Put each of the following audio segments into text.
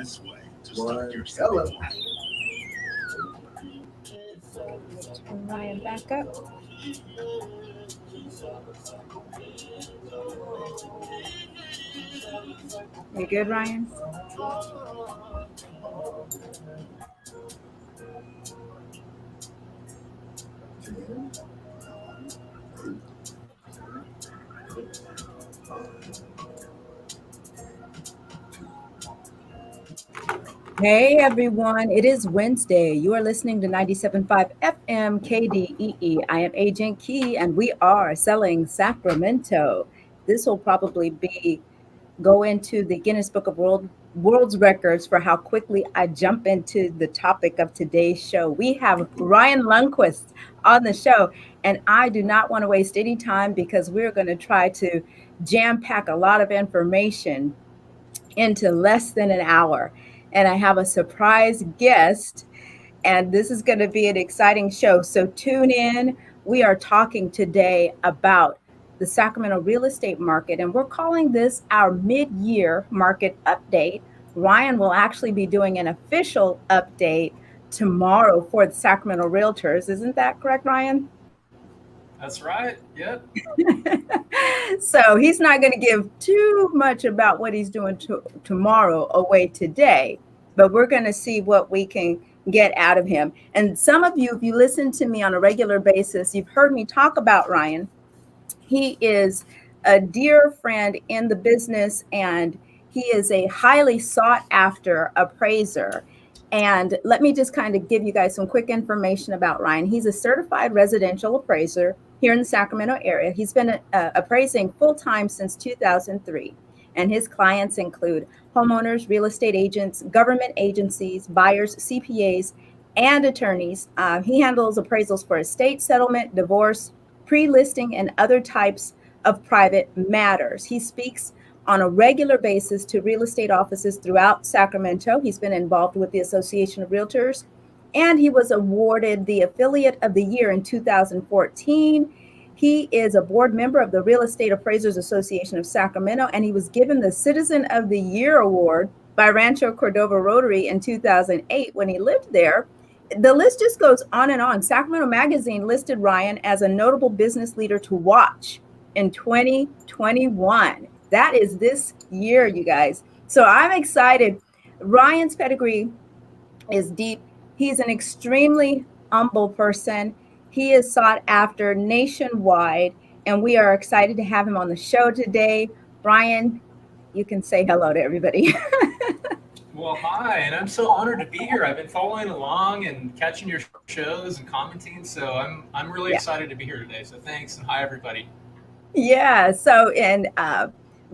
Best way to start your Hello. Turn Ryan back up. You good, Ryan? Hey everyone, it is Wednesday. You are listening to 97.5 FM KDEE. I am Agent Key and we are selling Sacramento. This will probably go into the Guinness Book of World's Records for how quickly I jump into the topic of today's show. We have Ryan Lundquist on the show, and I do not want to waste any time because we're going to try to jam pack a lot of information into less than an hour. And I have a surprise guest, and this is going to be an exciting show. So tune in. We are talking today about the Sacramento real estate market, and we're calling this our mid-year market update. Ryan will actually be doing an official update tomorrow for the Sacramento Realtors. Isn't that correct, Ryan? That's right. Yep. So he's not going to give too much about what he's doing tomorrow away today, but we're going to see what we can get out of him. And some of you, if you listen to me on a regular basis, you've heard me talk about Ryan. He is a dear friend in the business, and he is a highly sought after appraiser. And let me just kind of give you guys some quick information about Ryan. He's a certified residential appraiser here in the Sacramento area. He's been appraising full-time since 2003. And his clients include homeowners, real estate agents, government agencies, buyers, CPAs, and attorneys. He handles appraisals for estate settlement, divorce, pre-listing, and other types of private matters. He speaks on a regular basis to real estate offices throughout Sacramento. He's been involved with the Association of Realtors, and he was awarded the Affiliate of the Year in 2014. He is a board member of the Real Estate Appraisers Association of Sacramento, and he was given the Citizen of the Year award by Rancho Cordova Rotary in 2008 when he lived there. The list just goes on and on. Sacramento Magazine listed Ryan as a notable business leader to watch in 2021. That is this year, you guys. So I'm excited. Ryan's pedigree is deep. He's an extremely humble person. He is sought after nationwide, and we are excited to have him on the show today. Ryan, you can say hello to everybody. Well, hi, and I'm so honored to be here. I've been following along and catching your shows and commenting, so I'm really excited to be here today. So thanks, and hi, everybody. Yeah, so, and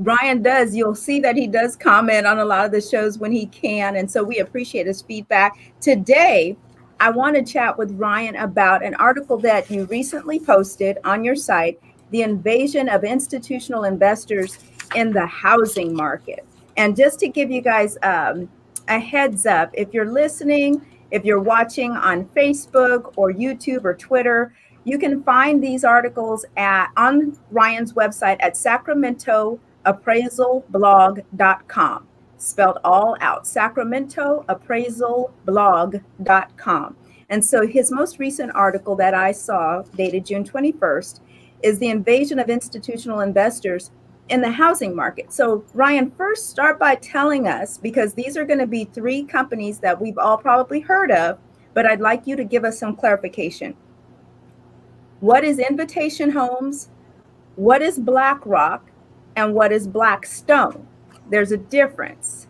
Ryan you'll see that he does comment on a lot of the shows when he can, and so we appreciate his feedback. Today, I want to chat with Ryan about an article that you recently posted on your site, The Invasion of Institutional Investors in the Housing Market. And just to give you guys a heads up, if you're listening If you're watching on Facebook or YouTube or Twitter, you can find these articles on Ryan's website at sacramentoappraisalblog.com, spelled all out, sacramentoappraisalblog.com. And so his most recent article that I saw, dated June 21st, is the invasion of institutional investors in the housing market. So Ryan, first start by telling us, because these are going to be three companies that we've all probably heard of, but I'd like you to give us some clarification. What is Invitation Homes? What is BlackRock? And what is Blackstone? There's a difference.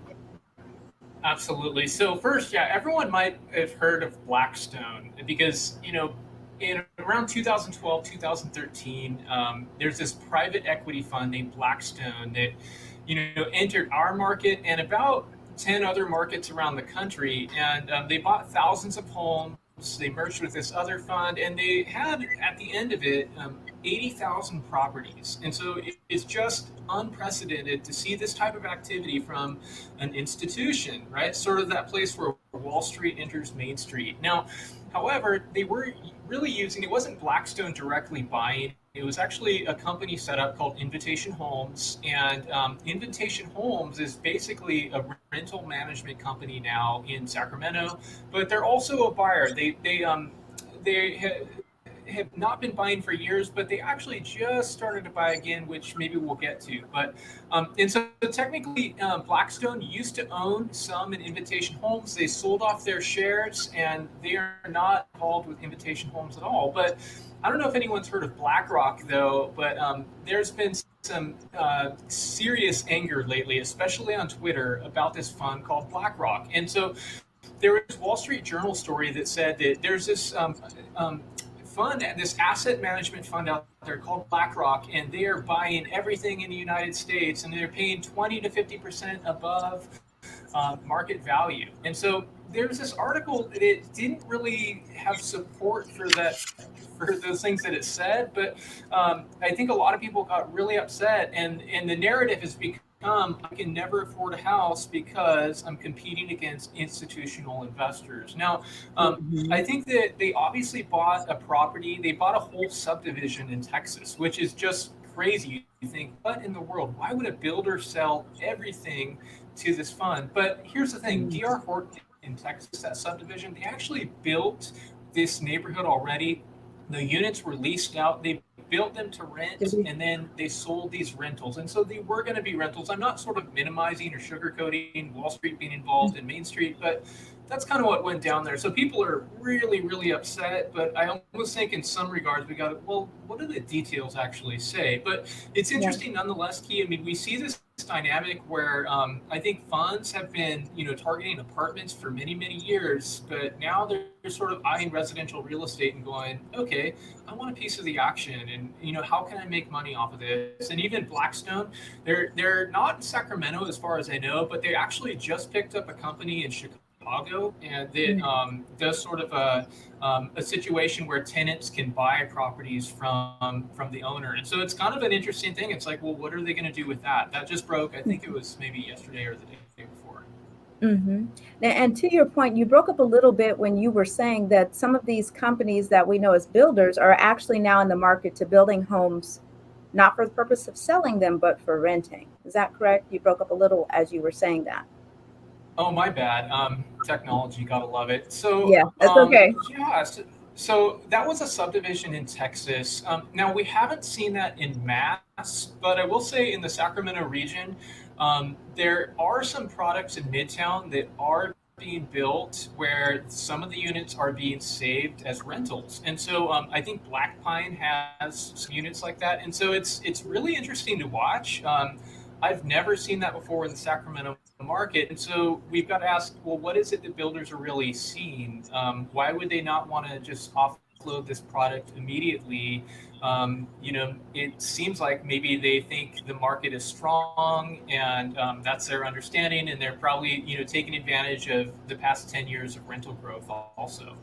Absolutely. So first, yeah, everyone might have heard of Blackstone because, in around 2012, 2013, there's this private equity fund named Blackstone that, entered our market and about 10 other markets around the country. And they bought thousands of homes. They merged with this other fund, and they had, at the end of it, 80,000 properties. And so it's just unprecedented to see this type of activity from an institution, right? Sort of that place where Wall Street enters Main Street. Now, however, they were really it wasn't Blackstone directly buying. It was actually a company set up called Invitation Homes. And Invitation Homes is basically a rental management company now in Sacramento, but they're also a buyer. They have not been buying for years, but they actually just started to buy again, which maybe we'll get to. But and so technically, Blackstone used to own some in Invitation Homes. They sold off their shares, and they are not involved with Invitation Homes at all. But I don't know if anyone's heard of BlackRock, though. But there's been some serious anger lately, especially on Twitter, about this fund called BlackRock. And so there was a Wall Street Journal story that said that there's this fund, this asset management fund out there called BlackRock, and they are buying everything in the United States, and they're paying 20 to 50% above market value. And so there's this article that it didn't really have support for those things that it said, but I think a lot of people got really upset, and the narrative has become, I can never afford a house because I'm competing against institutional investors. Now, I think that they obviously bought a property. They bought a whole subdivision in Texas, which is just crazy. You think, what in the world? Why would a builder sell everything to this fund? But here's the thing, D.R. Horton in Texas, that subdivision, they actually built this neighborhood already. The units were leased out. They built them to rent, and then they sold these rentals. And so they were going to be rentals. I'm not sort of minimizing or sugarcoating Wall Street being involved in Main Street, but that's kind of what went down there. So people are really, really upset. But I almost think in some regards, we got, well, what do the details actually say? But it's interesting nonetheless, Key. I mean, we see this dynamic where I think funds have been, targeting apartments for many, many years, but now they're sort of eyeing residential real estate and going, okay, I want a piece of the action, and how can I make money off of this? And even Blackstone, they're not in Sacramento as far as I know, but they actually just picked up a company in Chicago, and that does sort of a situation where tenants can buy properties from the owner. And so it's kind of an interesting thing. It's like, well, what are they going to do with that? That just broke. I think it was maybe yesterday or the day before. Mm-hmm. And to your point, you broke up a little bit when you were saying that some of these companies that we know as builders are actually now in the market to building homes, not for the purpose of selling them, but for renting. Is that correct? You broke up a little as you were saying that. Oh, my bad. Technology, gotta love it. So yeah, that's okay. Yeah, so that was a subdivision in Texas. Now we haven't seen that in mass, but I will say in the Sacramento region, there are some products in Midtown that are being built where some of the units are being saved as rentals. And so I think Black Pine has some units like that. And so it's really interesting to watch. I've never seen that before in the Sacramento market. And so we've got to ask, well, what is it that builders are really seeing? Why would they not want to just offload this product immediately? It seems like maybe they think the market is strong, and that's their understanding. And they're probably, taking advantage of the past 10 years of rental growth also.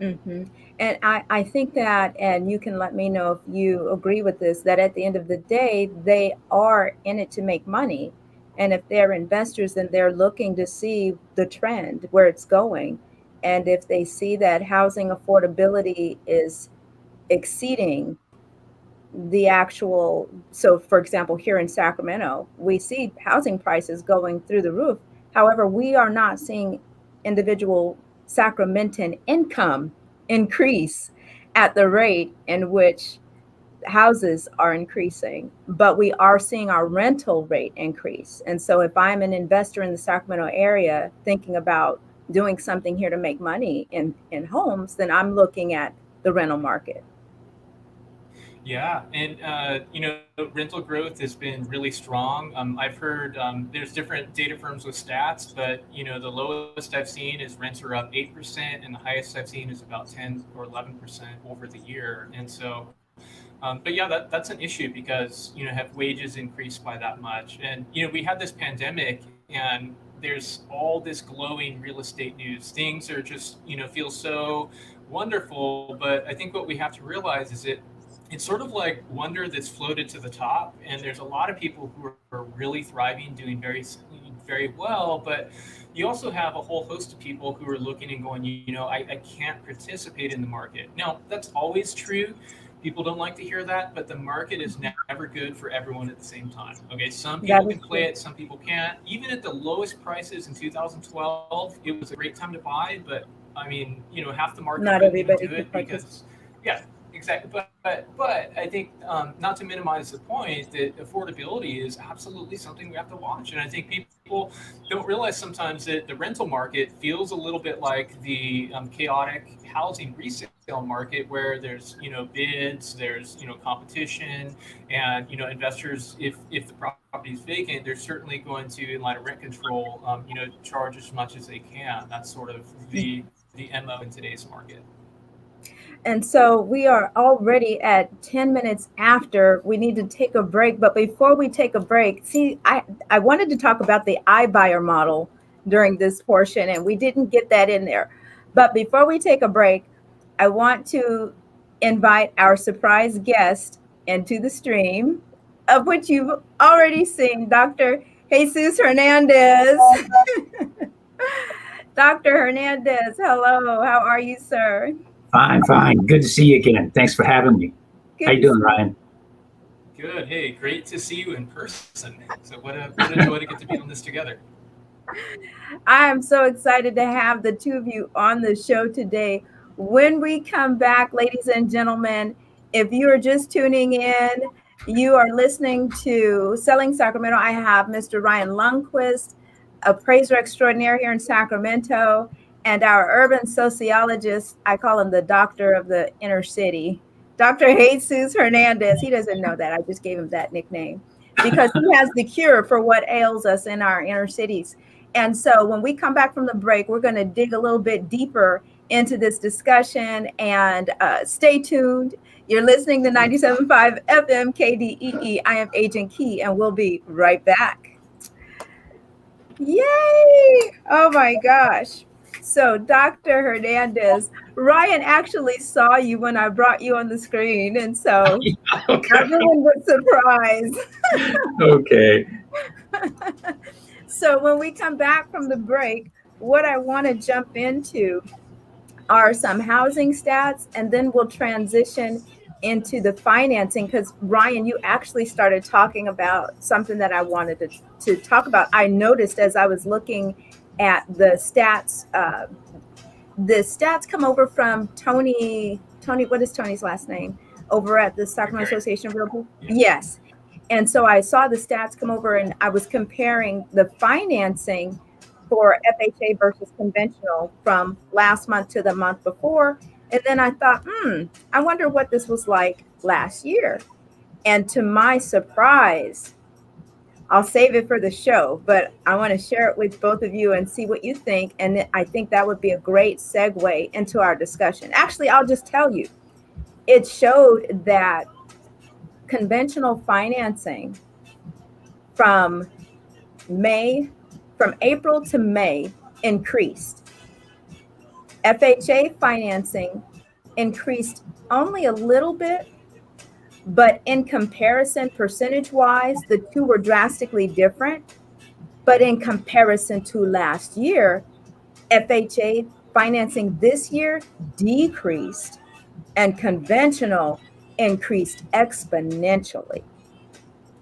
Mm-hmm. And I think that, and you can let me know if you agree with this, that at the end of the day, they are in it to make money. And if they're investors, then they're looking to see the trend, where it's going. And if they see that housing affordability is exceeding the actual, so for example, here in Sacramento, we see housing prices going through the roof. However, we are not seeing individual Sacramentan income increase at the rate in which houses are increasing, but we are seeing our rental rate increase. And so if I'm an investor in the Sacramento area thinking about doing something here to make money in homes, then I'm looking at the rental market. Yeah, and rental growth has been really strong. I've heard there's different data firms with stats, but the lowest I've seen is rents are up 8%, and the highest I've seen is about 10 or 11% over the year. And so, but yeah, that's an issue because have wages increased by that much? And we had this pandemic, and there's all this glowing real estate news. Things are just feel so wonderful, but I think what we have to realize is it's sort of like wonder that's floated to the top, and there's a lot of people who are really thriving, doing very, very well, but you also have a whole host of people who are looking and going, I can't participate in the market. Now, that's always true. People don't like to hear that, but the market is never good for everyone at the same time. Okay, some people can play it, some people can't. Even at the lowest prices in 2012, it was a great time to buy, but I mean, half the market Not couldn't even everybody do it can because, yeah. Exactly, but I think not to minimize the point that affordability is absolutely something we have to watch, and I think people don't realize sometimes that the rental market feels a little bit like the chaotic housing resale market, where there's bids, there's competition, and investors, if the property is vacant, they're certainly going to, in light of rent control, charge as much as they can. That's sort of the MO in today's market. And so we are already at 10 minutes after. We need to take a break. But before we take a break, see, I wanted to talk about the iBuyer model during this portion, and we didn't get that in there. But before we take a break, I want to invite our surprise guest into the stream, of which you've already seen, Dr. Jesus Hernandez. Dr. Hernandez, hello. How are you, sir? Fine. Good to see you again. Thanks for having me. How you doing, Ryan? Good. Hey, great to see you in person. So what a joy to get to be on this together. I am so excited to have the two of you on the show today. When we come back, ladies and gentlemen, if you are just tuning in, you are listening to Selling Sacramento. I have Mr. Ryan Lundquist, appraiser extraordinaire here in Sacramento, and our urban sociologist, I call him the doctor of the inner city, Dr. Jesus Hernandez. He doesn't know that. I just gave him that nickname because he has the cure for what ails us in our inner cities. And so when we come back from the break, we're going to dig a little bit deeper into this discussion, and stay tuned. You're listening to 97.5 FM KDEE. I am Agent Key, and we'll be right back. Yay! Oh my gosh. So, Dr. Hernandez, Ryan actually saw you when I brought you on the screen, and so Okay. everyone was surprised. Okay. So, when we come back from the break, what I want to jump into are some housing stats, and then we'll transition into the financing, because Ryan, you actually started talking about something that I wanted to talk about. I noticed as I was looking at the stats come over from Tony, what is Tony's last name? Over at the Sacramento Association of Realtors? Yes. And so I saw the stats come over, and I was comparing the financing for FHA versus conventional from last month to the month before. And then I thought, I wonder what this was like last year. And to my surprise, I'll save it for the show, but I want to share it with both of you and see what you think. And I think that would be a great segue into our discussion. Actually, I'll just tell you, it showed that conventional financing from April to May increased. FHA financing increased only a little bit, but in comparison, percentage-wise, the two were drastically different. But in comparison to last year, FHA financing this year decreased and conventional increased exponentially.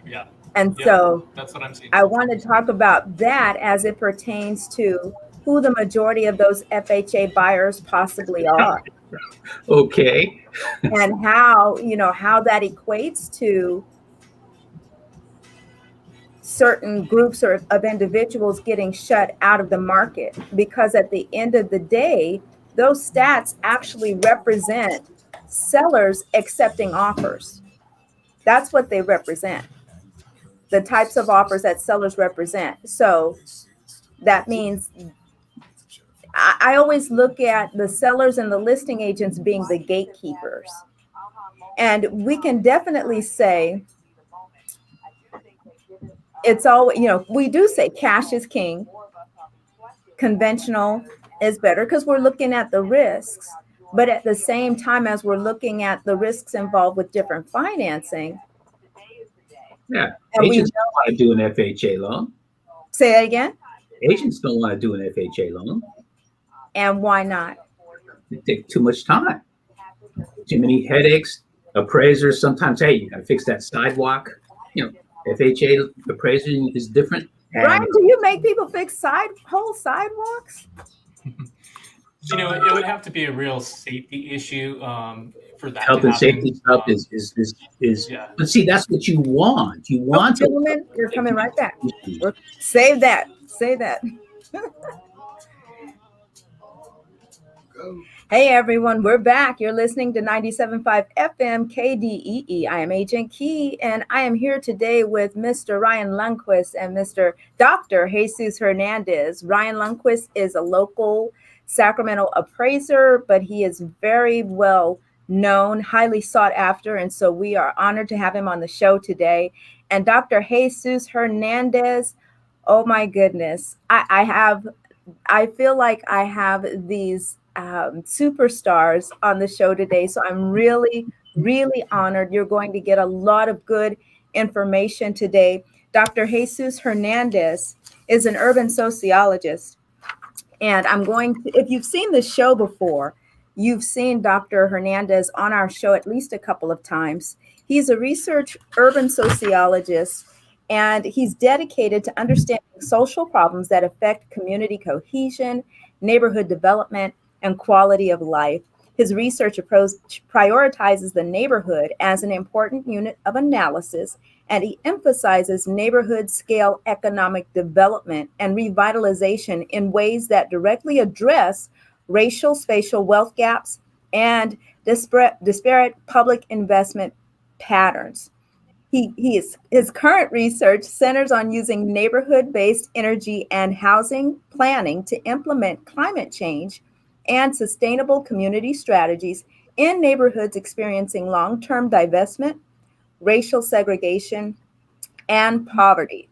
Yeah. And Yeah. so That's what I'm seeing. I want to talk about that as it pertains to who the majority of those FHA buyers possibly are, Okay. and how, how that equates to certain groups or of individuals getting shut out of the market. Because at the end of the day, those stats actually represent sellers accepting offers. That's what they represent, the types of offers that sellers represent. So that means I always look at the sellers and the listing agents being the gatekeepers. And we can definitely say it's all, we do say cash is king, conventional is better because we're looking at the risks. But at the same time, as we're looking at the risks involved with different financing, Yeah. and we Agents don't want to do an FHA loan. say that again. Agents don't want to do an FHA loan. And why not? It takes too much time. Too many headaches. Appraisers sometimes, hey, you got to fix that sidewalk. FHA appraiser is different. Ryan, do you make people fix whole sidewalks? It would have to be a real safety issue for that. Health and safety stuff is. Yeah. But see, that's what you want. You want. Gentlemen, you're coming right back. Save that. Say that. Hey everyone, we're back. You're listening to 97.5 FM KDEE. I am Agent Key, and I am here today with Mr. Ryan Lundquist and Mr. Dr. Jesus Hernandez. Ryan Lundquist is a local Sacramento appraiser, but he is very well known, highly sought after, and so we are honored to have him on the show today. And Dr. Jesus Hernandez, oh my goodness, I feel like I have these superstars on the show today. So I'm really, really honored. You're going to get a lot of good information today. Dr. Jesus Hernandez is an urban sociologist. And if you've seen the show before, you've seen Dr. Hernandez on our show at least a couple of times. He's a research urban sociologist, and he's dedicated to understanding social problems that affect community cohesion, neighborhood development, and quality of life. His research approach prioritizes the neighborhood as an important unit of analysis, and he emphasizes neighborhood scale economic development and revitalization in ways that directly address racial, spatial wealth gaps and disparate public investment patterns. His current research centers on using neighborhood-based energy and housing planning to implement climate change and sustainable community strategies in neighborhoods experiencing long-term divestment, racial segregation, and poverty.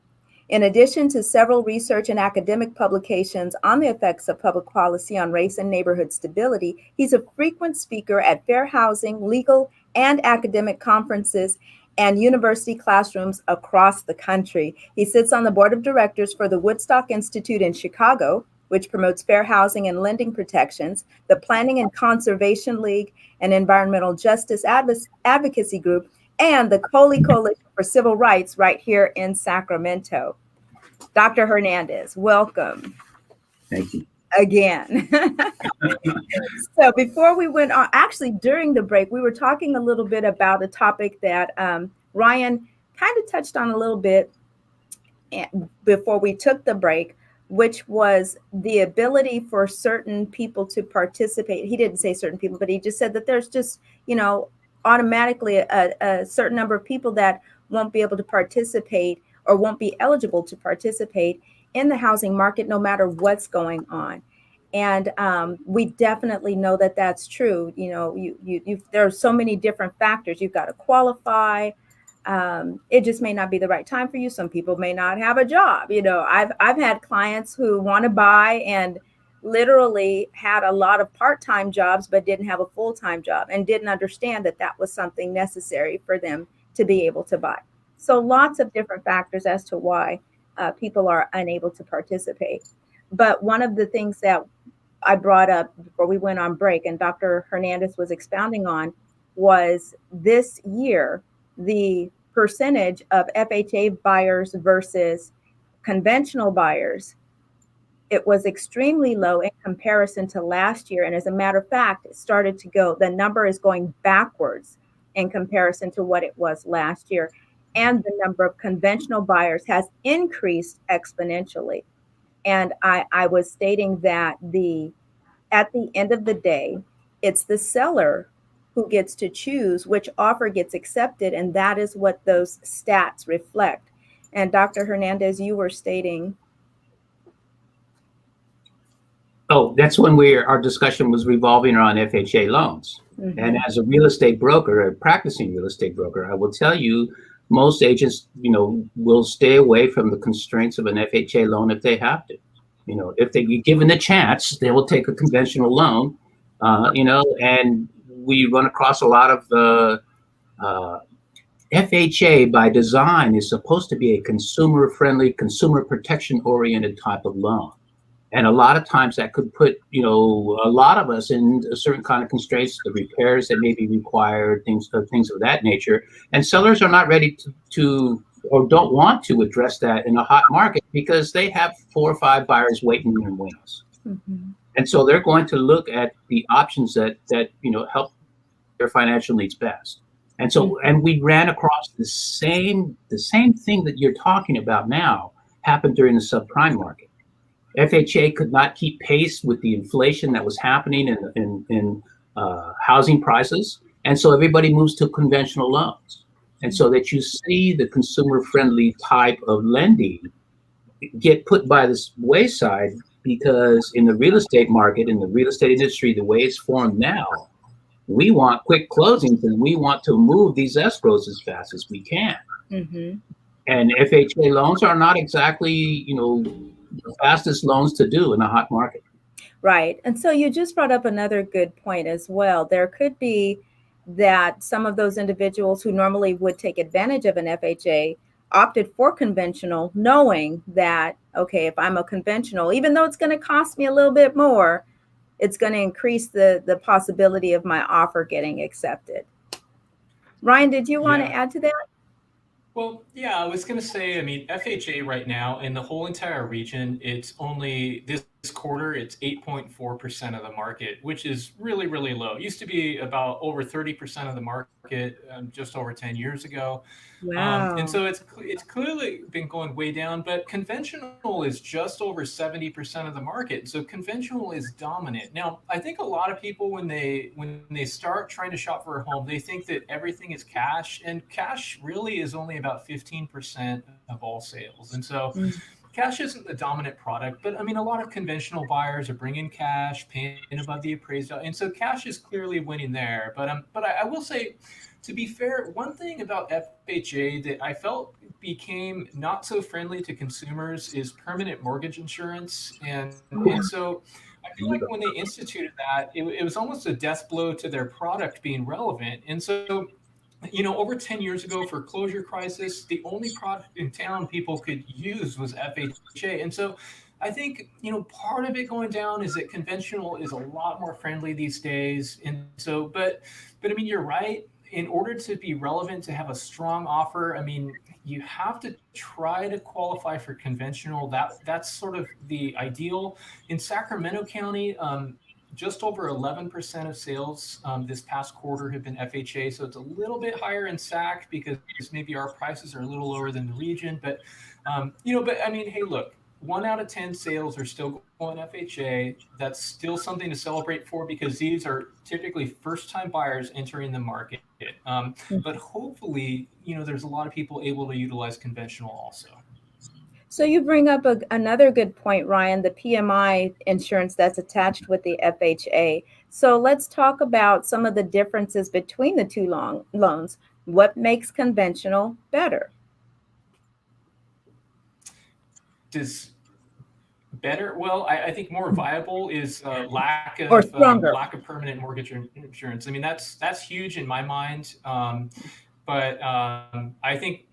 In addition to several research and academic publications on the effects of public policy on race and neighborhood stability, he's a frequent speaker at fair housing, legal, and academic conferences and university classrooms across the country. He sits on the board of directors for the Woodstock Institute in Chicago, which promotes fair housing and lending protections, the Planning and Conservation League, an environmental justice advocacy group, and the Coley Coalition for Civil Rights right here in Sacramento. Dr. Hernandez, welcome. Thank you. Again. So before we went on, actually during the break, we were talking a little bit about a topic that Ryan kind of touched on a little bit before we took the break, which was the ability for certain people to participate. He didn't say certain people, but he just said that there's just, automatically a certain number of people that won't be able to participate or won't be eligible to participate in the housing market, no matter what's going on. And we definitely know that that's true. There are so many different factors. You've got to qualify. It just may not be the right time for you. Some people may not have a job. I've had clients who want to buy and literally had a lot of part-time jobs, but didn't have a full-time job and didn't understand that that was something necessary for them to be able to buy. So lots of different factors as to why people are unable to participate. But one of the things that I brought up before we went on break, and Dr. Hernandez was expounding on, was this year the percentage of FHA buyers versus conventional buyers. It was extremely low in comparison to last year. And as a matter of fact, it started to go, the number is going backwards in comparison to what it was last year. And the number of conventional buyers has increased exponentially. And I was stating that at the end of the day, it's the seller who gets to choose which offer gets accepted. And that is what those stats reflect. And Dr. Hernandez, you were stating. Oh, that's when our discussion was revolving around FHA loans. Mm-hmm. And as a real estate broker, a practicing real estate broker, I will tell you, most agents, will stay away from the constraints of an FHA loan if they have to. If they get given the chance, they will take a conventional loan, and we run across a lot of the FHA by design is supposed to be a consumer-friendly, consumer protection-oriented type of loan. And a lot of times that could put, a lot of us in a certain kind of constraints, the repairs that may be required, things of that nature. And sellers are not ready to or don't want to address that in a hot market because they have 4 or 5 buyers waiting in the wings. Mm-hmm. And so they're going to look at the options that help their financial needs best. And so, and we ran across the same thing that you're talking about now happened during the subprime market. FHA could not keep pace with the inflation that was happening in housing prices. And so everybody moves to conventional loans. And so that you see the consumer-friendly type of lending get put by the wayside because in the real estate market, in the real estate industry, the way it's formed now, we want quick closings and we want to move these escrows as fast as we can. Mm-hmm. And FHA loans are not exactly, the fastest loans to do in a hot market. Right. And so you just brought up another good point as well. There could be that some of those individuals who normally would take advantage of an FHA opted for conventional, knowing that, okay, if I'm a conventional, even though it's going to cost me a little bit more, it's going to increase the possibility of my offer getting accepted. Ryan, did you want to add to that? Well, yeah, I was going to say, FHA right now in the whole entire region, it's only this quarter, it's 8.4% of the market, which is really, really low. It used to be about over 30% of the market just over 10 years ago. Wow. And so it's clearly been going way down, but conventional is just over 70% of the market. So conventional is dominant. Now, I think a lot of people, when they start trying to shop for a home, they think that everything is cash, and cash really is only about 15% of all sales. And so cash isn't the dominant product, but a lot of conventional buyers are bringing cash, paying above the appraised value. And so cash is clearly winning there. But I will say, to be fair, one thing about FHA that I felt became not so friendly to consumers is permanent mortgage insurance. And so I feel like when they instituted that, it was almost a death blow to their product being relevant. And so, over 10 years ago, foreclosure crisis, the only product in town people could use was FHA. And so I think, part of it going down is that conventional is a lot more friendly these days. And so, but you're right. In order to be relevant, to have a strong offer, you have to try to qualify for conventional. That's sort of the ideal. In Sacramento County, just over 11% of sales this past quarter have been FHA. So it's a little bit higher in SAC because maybe our prices are a little lower than the region. But, hey, look, 1 out of 10 sales are still going FHA. That's still something to celebrate for because these are typically first-time buyers entering the market. But hopefully, there's a lot of people able to utilize conventional also. So you bring up another good point, Ryan, the PMI insurance that's attached with the FHA. So let's talk about some of the differences between the two loans. What makes conventional better? Better? Well, I think more viable is lack of permanent mortgage insurance. That's huge in my mind. But I think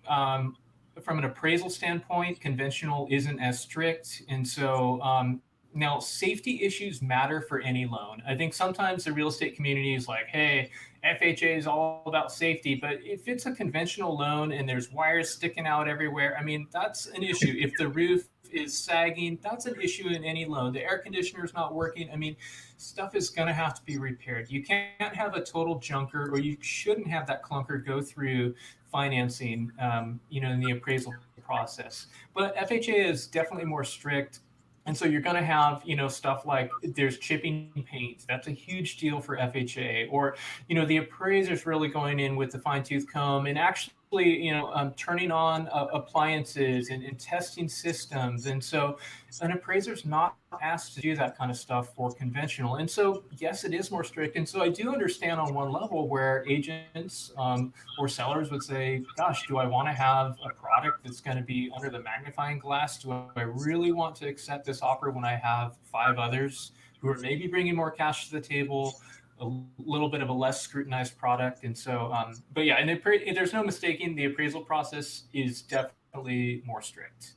from an appraisal standpoint, conventional isn't as strict. And so Now, safety issues matter for any loan. I think sometimes the real estate community is like, hey, FHA is all about safety, but if it's a conventional loan and there's wires sticking out everywhere, I mean, that's an issue. If the roof is sagging, that's an issue in any loan. The air conditioner is not working. I mean, stuff is going to have to be repaired. You can't have a total junker, or you shouldn't have that clunker go through financing, in the appraisal process. But FHA is definitely more strict. And so you're going to have, stuff like there's chipping paint. That's a huge deal for FHA. Or, the appraiser's really going in with the fine tooth comb and actually, turning on appliances and testing systems. And so an appraiser's not asked to do that kind of stuff for conventional. And so, yes, it is more strict. And so I do understand on one level where agents or sellers would say, gosh, do I want to have a product that's going to be under the magnifying glass? Do I really want to accept this offer when I have 5 others who are maybe bringing more cash to the table, a little bit of a less scrutinized product? And so, but yeah, and there's no mistaking, the appraisal process is definitely more strict.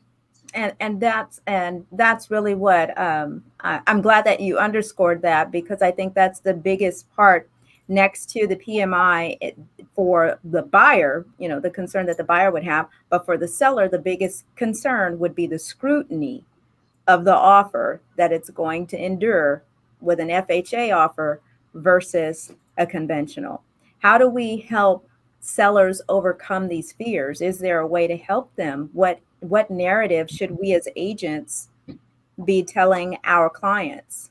And that's really what I'm glad that you underscored that, because I think that's the biggest part next to the PMI for the buyer, the concern that the buyer would have. But for the seller, the biggest concern would be the scrutiny of the offer that it's going to endure with an FHA offer versus a conventional. How do we help sellers overcome these fears? Is there a way to help them? What narrative should we as agents be telling our clients?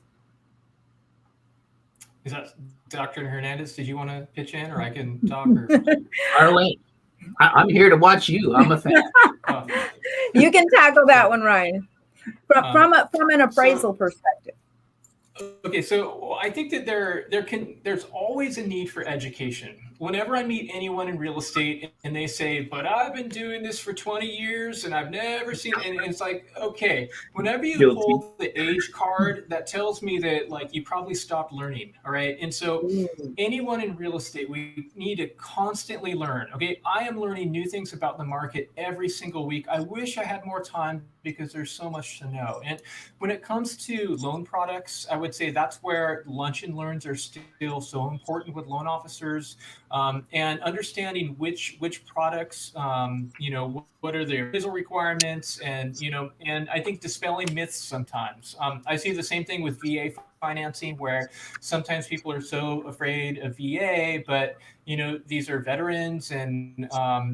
Is that Dr. Hernandez? Did you want to pitch in, or I can talk? Arlene, I'm here to watch you. I'm a fan. You can tackle that one, Ryan, from an appraisal perspective. Okay, so I think that there's always a need for education. Whenever I meet anyone in real estate and they say, but I've been doing this for 20 years and I've never seen, and it's like, okay, whenever you hold the age card, that tells me that like you probably stopped learning. All right. And so anyone in real estate, we need to constantly learn. Okay. I am learning new things about the market every single week. I wish I had more time because there's so much to know. And when it comes to loan products, I would say that's where lunch and learns are still so important with loan officers. And understanding which products, what are their appraisal requirements, and I think dispelling myths sometimes. I see the same thing with VA financing, where sometimes people are so afraid of VA, but these are veterans, and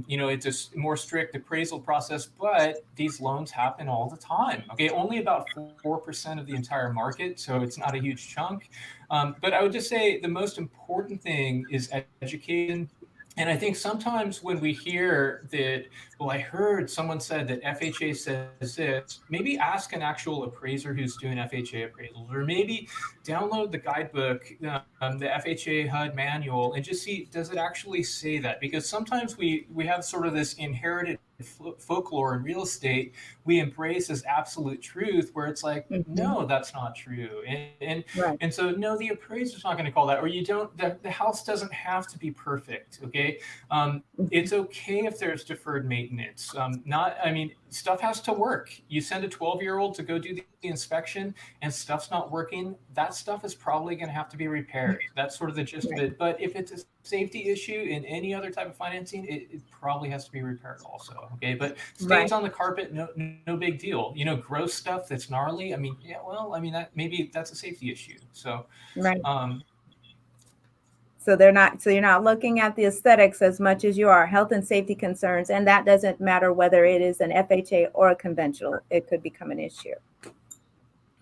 it's a more strict appraisal process, but these loans happen all the time. Okay, only about 4% of the entire market, so it's not a huge chunk. But I would just say the most important thing is education. And I think sometimes when we hear that, well, I heard someone said that FHA says this, maybe ask an actual appraiser who's doing FHA appraisals, or maybe download the guidebook, the FHA HUD manual, and just see, does it actually say that? Because sometimes we have sort of this inherited folklore in real estate we embrace as absolute truth, where it's like, no, that's not true. And so, no, the appraiser's not going to call that, or you don't, the house doesn't have to be perfect. Okay. It's okay if there's deferred maintenance. Stuff has to work. You send a 12-year-old to go do the inspection and stuff's not working, that stuff is probably going to have to be repaired. That's sort of the gist of it. But if it's a safety issue in any other type of financing, it probably has to be repaired also. Okay. But stains on the carpet, no big deal. Gross stuff that's gnarly. That's a safety issue. So, So you're not looking at the aesthetics as much as you are health and safety concerns, and that doesn't matter whether it is an FHA or a conventional. It could become an issue.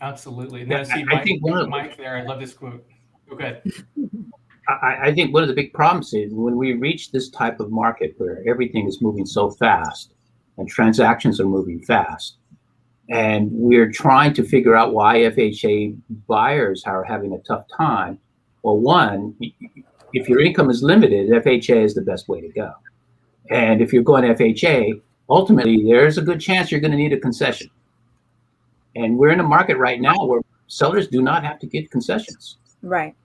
Absolutely. And I see Mike there. I love this quote. Okay. I think one of the big problems is when we reach this type of market where everything is moving so fast and transactions are moving fast, and we're trying to figure out why FHA buyers are having a tough time. Well, one, if your income is limited, FHA is the best way to go. And if you're going FHA, ultimately, there's a good chance you're going to need a concession. And we're in a market right now where sellers do not have to give concessions. Right.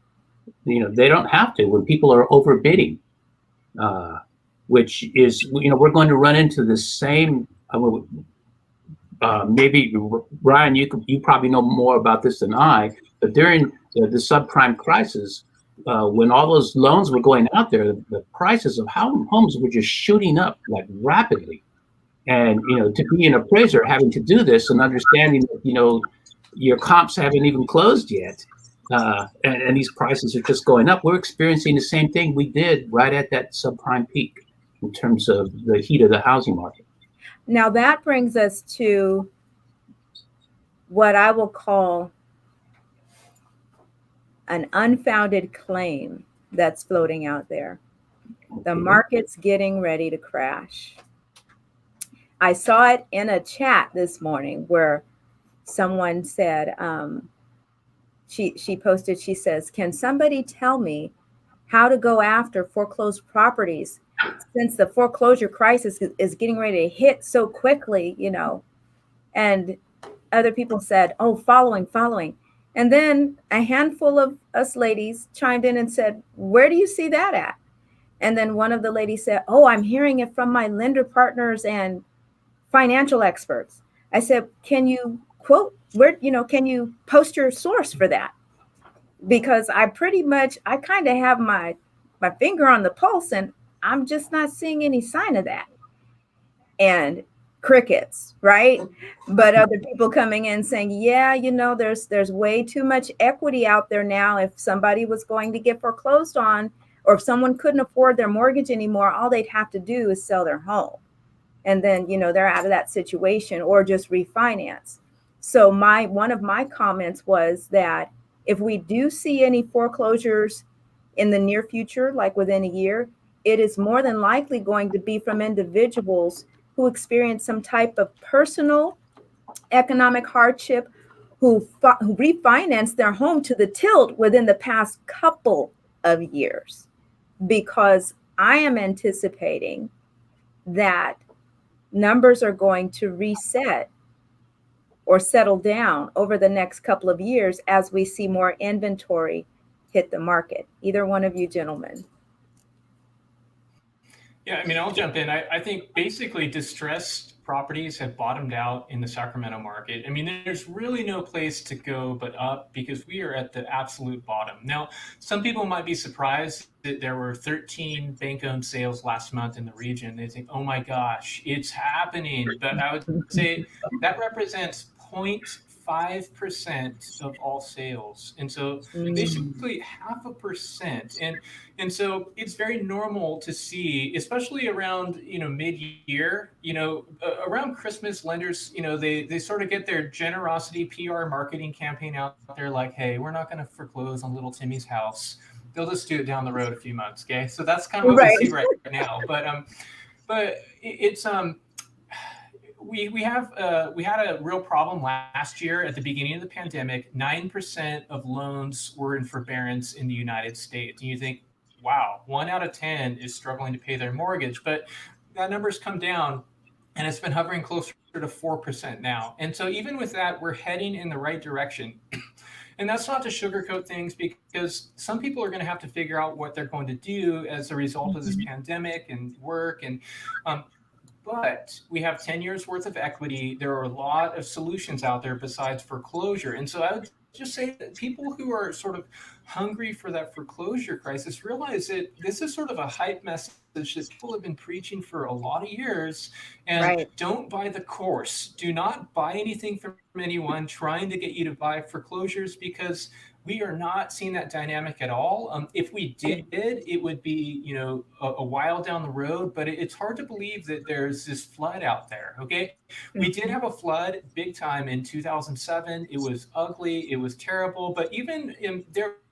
They don't have to when people are overbidding, which is, we're going to run into the same. maybe Ryan, you probably know more about this than I, but during the subprime crisis, when all those loans were going out there, the prices of homes were just shooting up like rapidly. And to be an appraiser, having to do this and understanding that your comps haven't even closed yet, and these prices are just going up. We're experiencing the same thing we did right at that subprime peak in terms of the heat of the housing market. Now that brings us to what I will call an unfounded claim that's floating out there. The market's getting ready to crash. I saw it in a chat this morning where someone said, she posted, she says, can somebody tell me how to go after foreclosed properties since the foreclosure crisis is getting ready to hit so quickly, And other people said, oh, following. And then a handful of us ladies chimed in and said, where do you see that at? And then one of the ladies said, oh, I'm hearing it from my lender partners and financial experts. I said, can you quote can you post your source for that? Because I kind of have my finger on the pulse and I'm just not seeing any sign of that. And crickets, right? But other people coming in saying, yeah, there's way too much equity out there now. If somebody was going to get foreclosed on, or if someone couldn't afford their mortgage anymore, all they'd have to do is sell their home. And then, they're out of that situation or just refinance. So one of my comments was that if we do see any foreclosures in the near future, like within a year, it is more than likely going to be from individuals who experience some type of personal economic hardship, who refinanced their home to the tilt within the past couple of years. Because I am anticipating that numbers are going to reset or settle down over the next couple of years as we see more inventory hit the market. Either one of you gentlemen. Yeah, I'll jump in. I think basically distressed properties have bottomed out in the Sacramento market. There's really no place to go but up because we are at the absolute bottom. Now, some people might be surprised that there were 13 bank-owned sales last month in the region. They think, oh my gosh, it's happening. But I would say that represents 0.5% of all sales. And so basically 0.5%. And so it's very normal to see, especially around, mid-year, around Christmas, lenders, they sort of get their generosity PR marketing campaign out there like, hey, we're not going to foreclose on little Timmy's house. They'll just do it down the road a few months. Okay. So that's kind of what we see right now. But it's, we had a real problem last year at the beginning of the pandemic. 9% of loans were in forbearance in the United States. And you think, wow, 1 out of 10 is struggling to pay their mortgage. But that number's come down and it's been hovering closer to 4% now. And so even with that, we're heading in the right direction. And that's not to sugarcoat things, because some people are going to have to figure out what they're going to do as a result of this pandemic and work. And but we have 10 years worth of equity. There are a lot of solutions out there besides foreclosure. And so I would just say that people who are sort of hungry for that foreclosure crisis realize that this is sort of a hype message that people have been preaching for a lot of years. And don't buy the course. Do not buy anything from anyone trying to get you to buy foreclosures, because we are not seeing that dynamic at all. If we did, it would be, a while down the road, but it's hard to believe that there's this flood out there. Okay. We did have a flood big time in 2007. It was ugly. It was terrible. But even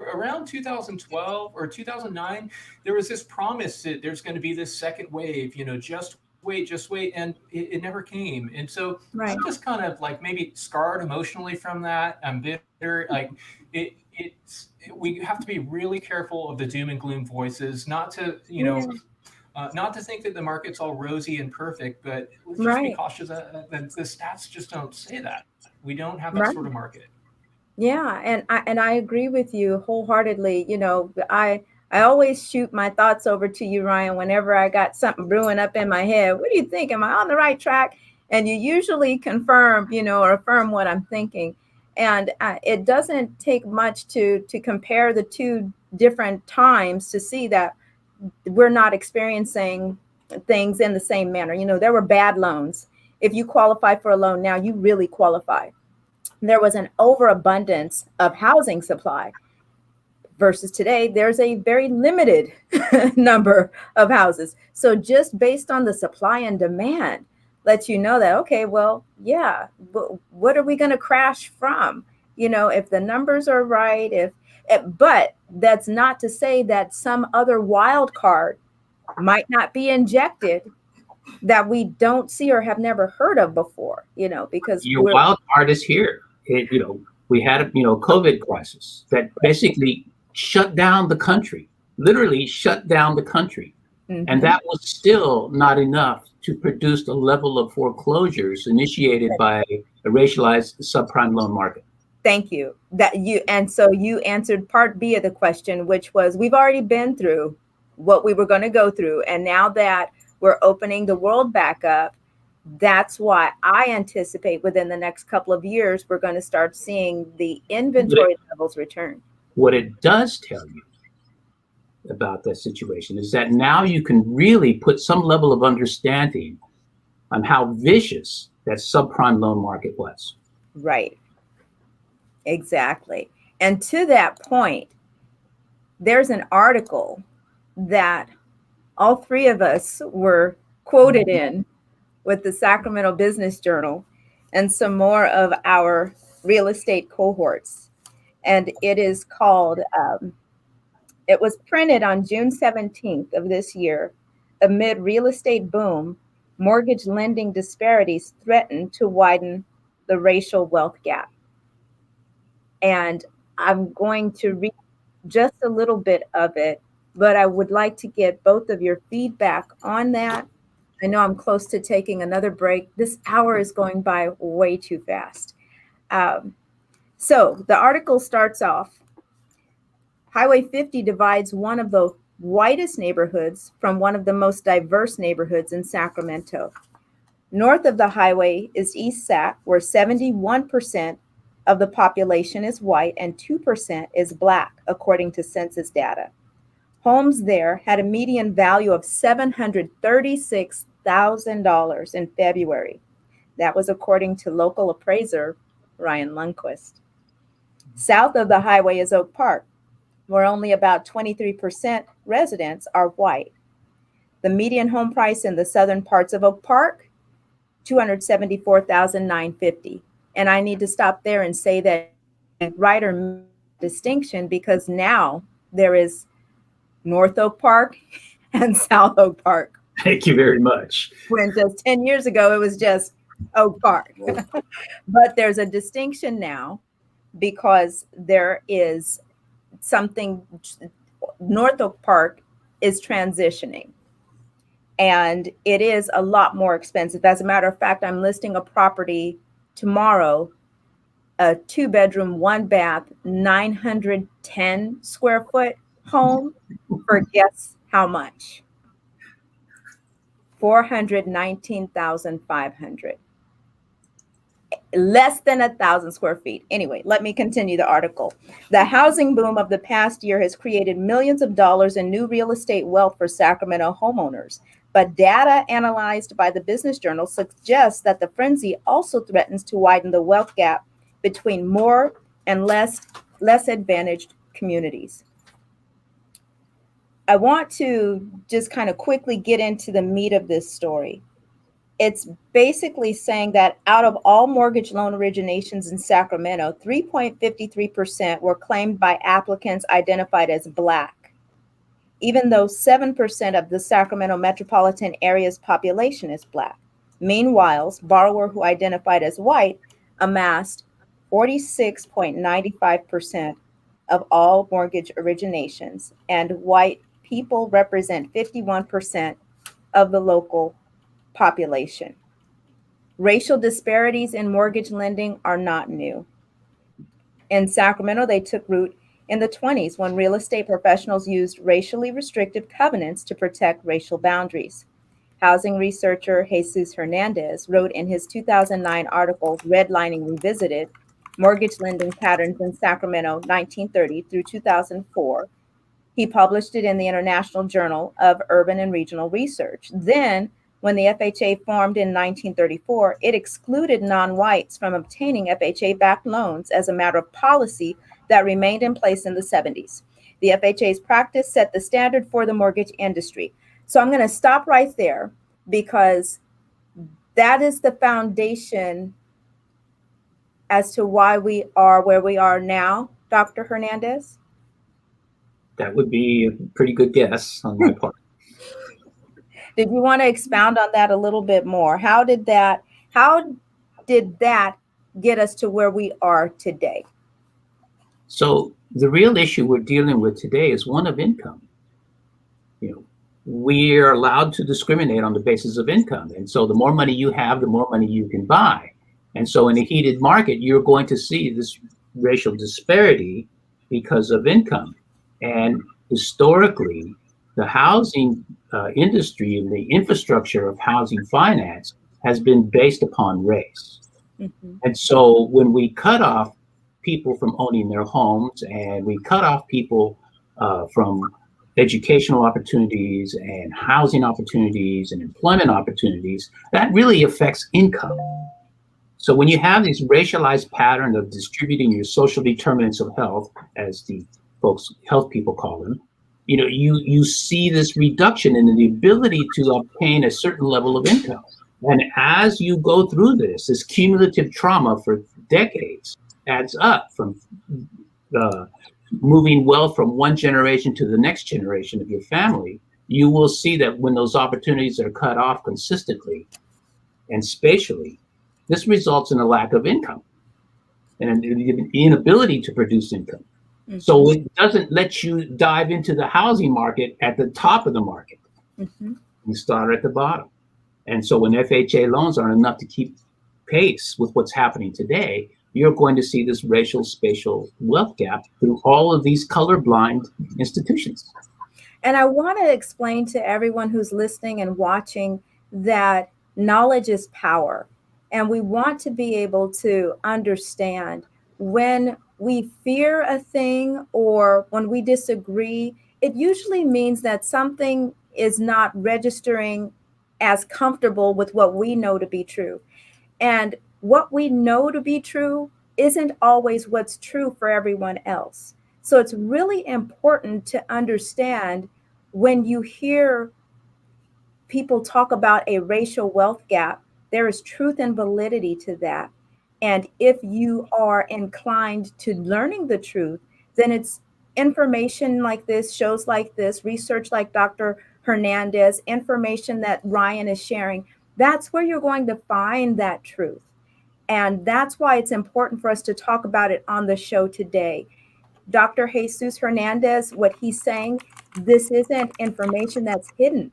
around 2012 or 2009, there was this promise that there's going to be this second wave, just wait. And it never came. And so I'm just kind of like maybe scarred emotionally from that. I'm bitter. Like we have to be really careful of the doom and gloom voices, not to, not to think that the market's all rosy and perfect, but let's just be cautious that the stats just don't say that. We don't have that sort of market. Yeah. And I agree with you wholeheartedly. I always shoot my thoughts over to you, Ryan, whenever I got something brewing up in my head. What do you think? Am I on the right track? And you usually confirm, or affirm what I'm thinking. And it doesn't take much to compare the two different times to see that we're not experiencing things in the same manner. There were bad loans. If you qualify for a loan now, you really qualify. There was an overabundance of housing supply versus today, there's a very limited number of houses. So just based on the supply and demand, lets you know that, okay, well, yeah, what are we going to crash from? If the numbers are right, but that's not to say that some other wild card might not be injected that we don't see or have never heard of before, because Your wild card is here. We had a COVID crisis that basically shut down the country, literally shut down the country. Mm-hmm. And that was still not enough to produce the level of foreclosures initiated by a racialized subprime loan market. Thank you. And so you answered part B of the question, which was we've already been through what we were going to go through. And now that we're opening the world back up, that's why I anticipate within the next couple of years, we're going to start seeing the inventory levels return. What it does tell you about that situation is that now you can really put some level of understanding on how vicious that subprime loan market was. Right. Exactly. And to that point, there's an article that all three of us were quoted in with the Sacramento Business Journal and some more of our real estate cohorts. And it is called, it was printed on June 17th of this year. Amid real estate boom, mortgage lending disparities threaten to widen the racial wealth gap. And I'm going to read just a little bit of it, but I would like to get both of your feedback on that. I know I'm close to taking another break. This hour is going by way too fast. So the article starts off, Highway 50 divides one of the whitest neighborhoods from one of the most diverse neighborhoods in Sacramento. North of the highway is East Sac, where 71% of the population is white and 2% is Black, according to census data. Homes there had a median value of $736,000 in February. That was according to local appraiser Ryan Lundquist. South of the highway is Oak Park, where only about 23% residents are white. The median home price in the southern parts of Oak Park, $274,950. And I need to stop there and say that writer distinction because now there is North Oak Park and South Oak Park. Thank you very much. When just 10 years ago, it was just Oak Park. But there's a distinction now because there is something, North Oak Park is transitioning. And it is a lot more expensive. As a matter of fact, I'm listing a property tomorrow, a 2-bedroom, 1-bath, 910 square foot home for guess how much? $419,500. Less than 1,000 square feet. Anyway, let me continue the article. The housing boom of the past year has created millions of dollars in new real estate wealth for Sacramento homeowners. But data analyzed by the Business Journal suggests that the frenzy also threatens to widen the wealth gap between more and less advantaged communities. I want to just kind of quickly get into the meat of this story. It's basically saying that out of all mortgage loan originations in Sacramento, 3.53% were claimed by applicants identified as Black, even though 7% of the Sacramento metropolitan area's population is Black. Meanwhile, borrower who identified as white amassed 46.95% of all mortgage originations, and white people represent 51% of the local population. Racial disparities in mortgage lending are not new. In Sacramento, they took root in the 1920s when real estate professionals used racially restrictive covenants to protect racial boundaries. Housing researcher Jesus Hernandez wrote in his 2009 article, Redlining Revisited, Mortgage Lending Patterns in Sacramento, 1930 through 2004. He published it in the International Journal of Urban and Regional Research. Then, when the FHA formed in 1934, it excluded non-whites from obtaining FHA-backed loans as a matter of policy that remained in place in the 70s. The FHA's practice set the standard for the mortgage industry. So I'm going to stop right there because that is the foundation as to why we are where we are now, Dr. Hernandez. That would be a pretty good guess on my part. Did you want to expound on that a little bit more? How did that get us to where we are today? So the real issue we're dealing with today is one of income. You know, we are allowed to discriminate on the basis of income. And so the more money you have, the more money you can buy. And so in a heated market, you're going to see this racial disparity because of income. And historically, the housing industry and the infrastructure of housing finance has been based upon race. Mm-hmm. And so when we cut off people from owning their homes and we cut off people from educational opportunities and housing opportunities and employment opportunities, that really affects income. So when you have this racialized pattern of distributing your social determinants of health, as the folks, health people call them, you know, you see this reduction in the ability to obtain a certain level of income. And as you go through this cumulative trauma for decades adds up from moving wealth from one generation to the next generation of your family. You will see that when those opportunities are cut off consistently and spatially, this results in a lack of income and the inability to produce income. Mm-hmm. So it doesn't let you dive into the housing market at the top of the market. Mm-hmm. You start at the bottom. And so when FHA loans aren't enough to keep pace with what's happening today, you're going to see this racial spatial wealth gap through all of these colorblind institutions. And I want to explain to everyone who's listening and watching that knowledge is power. And we want to be able to understand when we fear a thing or when we disagree, it usually means that something is not registering as comfortable with what we know to be true. And what we know to be true isn't always what's true for everyone else. So it's really important to understand when you hear people talk about a racial wealth gap, there is truth and validity to that. And if you are inclined to learning the truth, then it's information like this, shows like this, research like Dr. Hernandez, information that Ryan is sharing. That's where you're going to find that truth. And that's why it's important for us to talk about it on the show today. Dr. Jesus Hernandez, what he's saying, this isn't information that's hidden.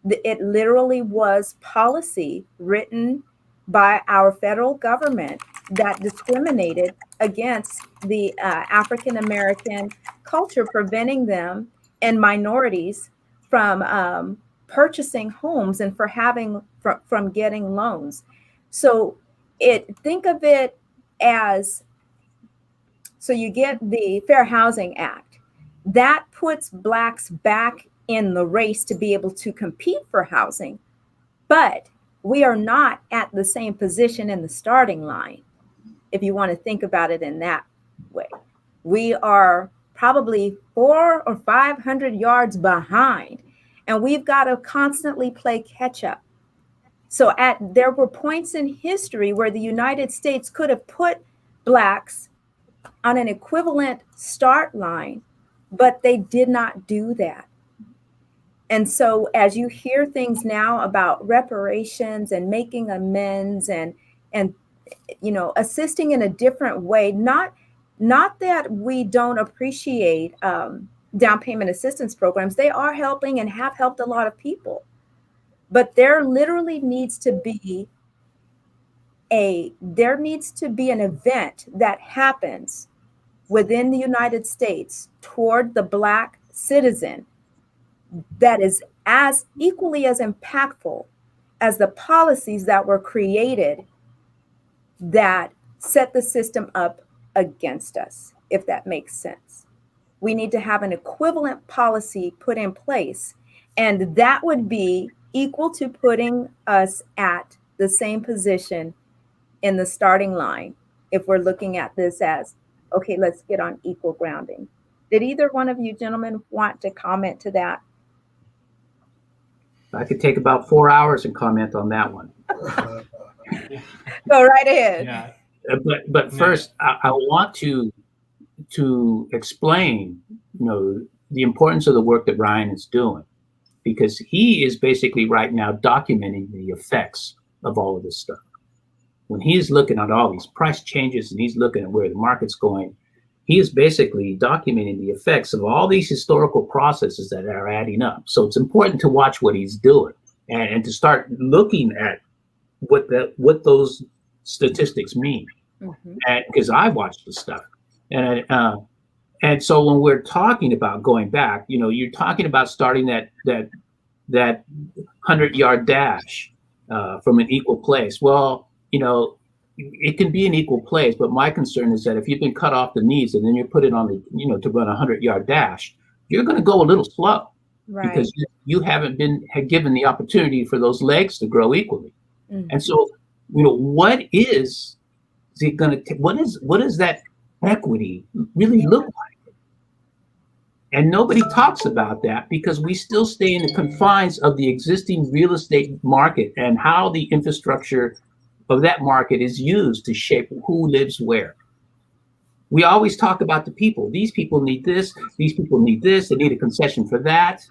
It literally was policy written by our federal government that discriminated against the African-American culture, preventing them and minorities from purchasing homes and from getting loans. So think of it as, so you get the Fair Housing Act. That puts Blacks back in the race to be able to compete for housing. But we are not at the same position in the starting line, if you want to think about it in that way. We are probably 400 or 500 yards behind, and we've got to constantly play catch up. So there were points in history where the United States could have put Blacks on an equivalent start line, but they did not do that. And so as you hear things now about reparations and making amends and you know, assisting in a different way, not that we don't appreciate down payment assistance programs. They are helping and have helped a lot of people. But there literally needs to be an event that happens within the United States toward the Black citizen that is as equally as impactful as the policies that were created that set the system up against us, if that makes sense. We need to have an equivalent policy put in place, and that would be equal to putting us at the same position in the starting line if we're looking at this as, okay, let's get on equal grounding. Did either one of you gentlemen want to comment to that? I could take about 4 hours and comment on that one. Go right ahead. Yeah. But first, I want to explain, the importance of the work that Ryan is doing, because he is basically right now documenting the effects of all of this stuff. When he's looking at all these price changes and he's looking at where the market's going, he is basically documenting the effects of all these historical processes that are adding up. So it's important to watch what he's doing and to start looking at what those statistics mean. Mm-hmm. And because I watched the stuff, and so when we're talking about going back, you're talking about starting that 100-yard dash from an equal place. Well, it can be an equal place, but my concern is that if you've been cut off the knees and then you put it on the, to run a 100-yard dash, you're going to go a little slow, Right. because you haven't been given the opportunity for those legs to grow equally. Mhm. And so, what is it going to? What does that equity really look like? And nobody talks about that because we still stay in the confines of the existing real estate market and how the infrastructure of that market is used to shape who lives where. We always talk about the people. These people need this. These people need this. They need a concession for that.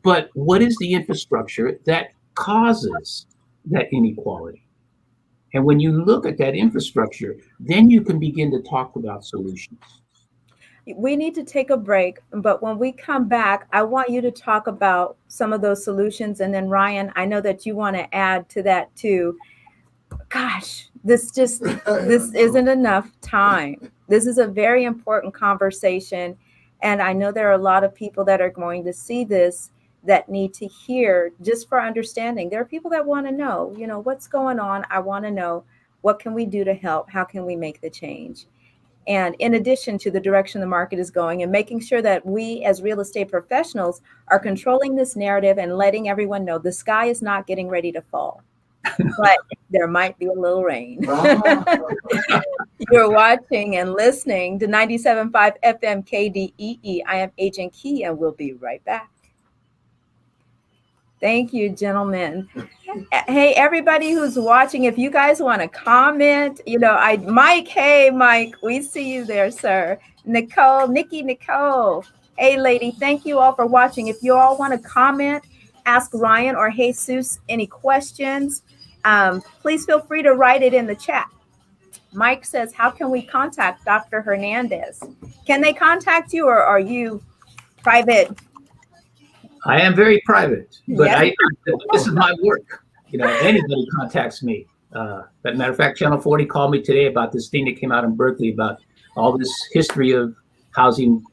But what is the infrastructure that causes that inequality? And when you look at that infrastructure, then you can begin to talk about solutions. We need to take a break, but when we come back, I want you to talk about some of those solutions. And then Ryan, I know that you want to add to that too. Gosh, this isn't enough time. This is a very important conversation. And I know there are a lot of people that are going to see this that need to hear just for understanding. There are people that want to know, what's going on. I want to know, what can we do to help? How can we make the change? And in addition to the direction the market is going and making sure that we as real estate professionals are controlling this narrative and letting everyone know the sky is not getting ready to fall, but there might be a little rain. You're watching and listening to 97.5 FM KDEE. I am Agent Key, and we'll be right back. Thank you, gentlemen. Hey, everybody who's watching, if you guys want to comment, Mike, hey, Mike, we see you there, sir. Nicole. Hey, lady, thank you all for watching. If you all want to comment, ask Ryan or Jesus any questions, please feel free to write it in the chat. Mike says, how can we contact Dr. Hernandez? Can they contact you, or are you private? I am very private, but Yeah. This is my work. Anybody contacts me. As a matter of fact, Channel 40 called me today about this thing that came out in Berkeley about all this history of housing,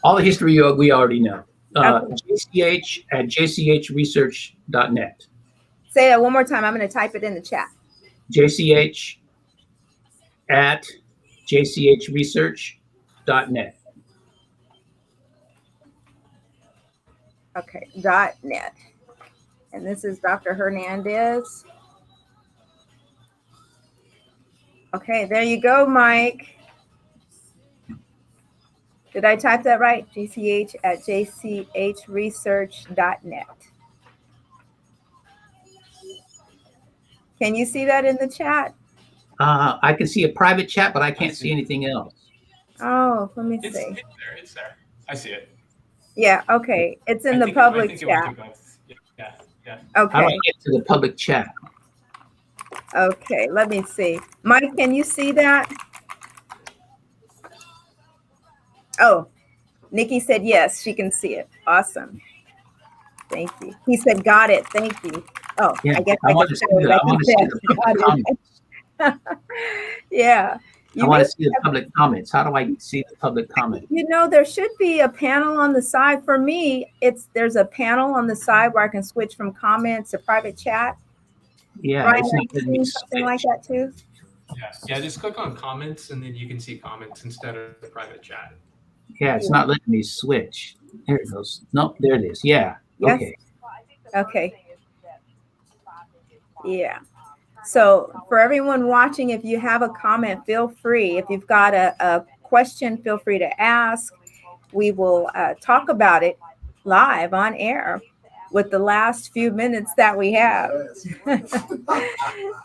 all the history we already know. JCH at jchresearch.net. Say that one more time. I'm going to type it in the chat. JCH at jchresearch.net. Okay, .net. And this is Dr. Hernandez. Okay, there you go, Mike. Did I type that right? JCH at jchresearch.net. Can you see that in the chat? I can see a private chat, but I can't see anything else. Oh, let me see. It's there. I see it. Yeah, okay. It's in the I public think it went chat. to both. Yeah. How do Okay. I get to the public chat? Okay, let me see. Mike, can you see that? Oh, Nikki said yes, she can see it. Awesome. Thank you. He said, got it. Thank you. Oh, Yeah, I guess I I want can to see say that. I it. want to see the public comments. Yeah. I want to see the public comments. How do I see the public comment? There should be a panel on the side. For me, there's a panel on the side where I can switch from comments to private chat. Yeah, Ryan, it's are not you letting me seeing something like that too? Yeah, just click on comments and then you can see comments instead of the private chat. Yeah, it's not letting me switch. There it goes. Nope, there it is. Yeah. Yes? Okay. Okay. Yeah. So for everyone watching, if you have a comment, feel free. If you've got a question, feel free to ask. We will talk about it live on air with the last few minutes that we have.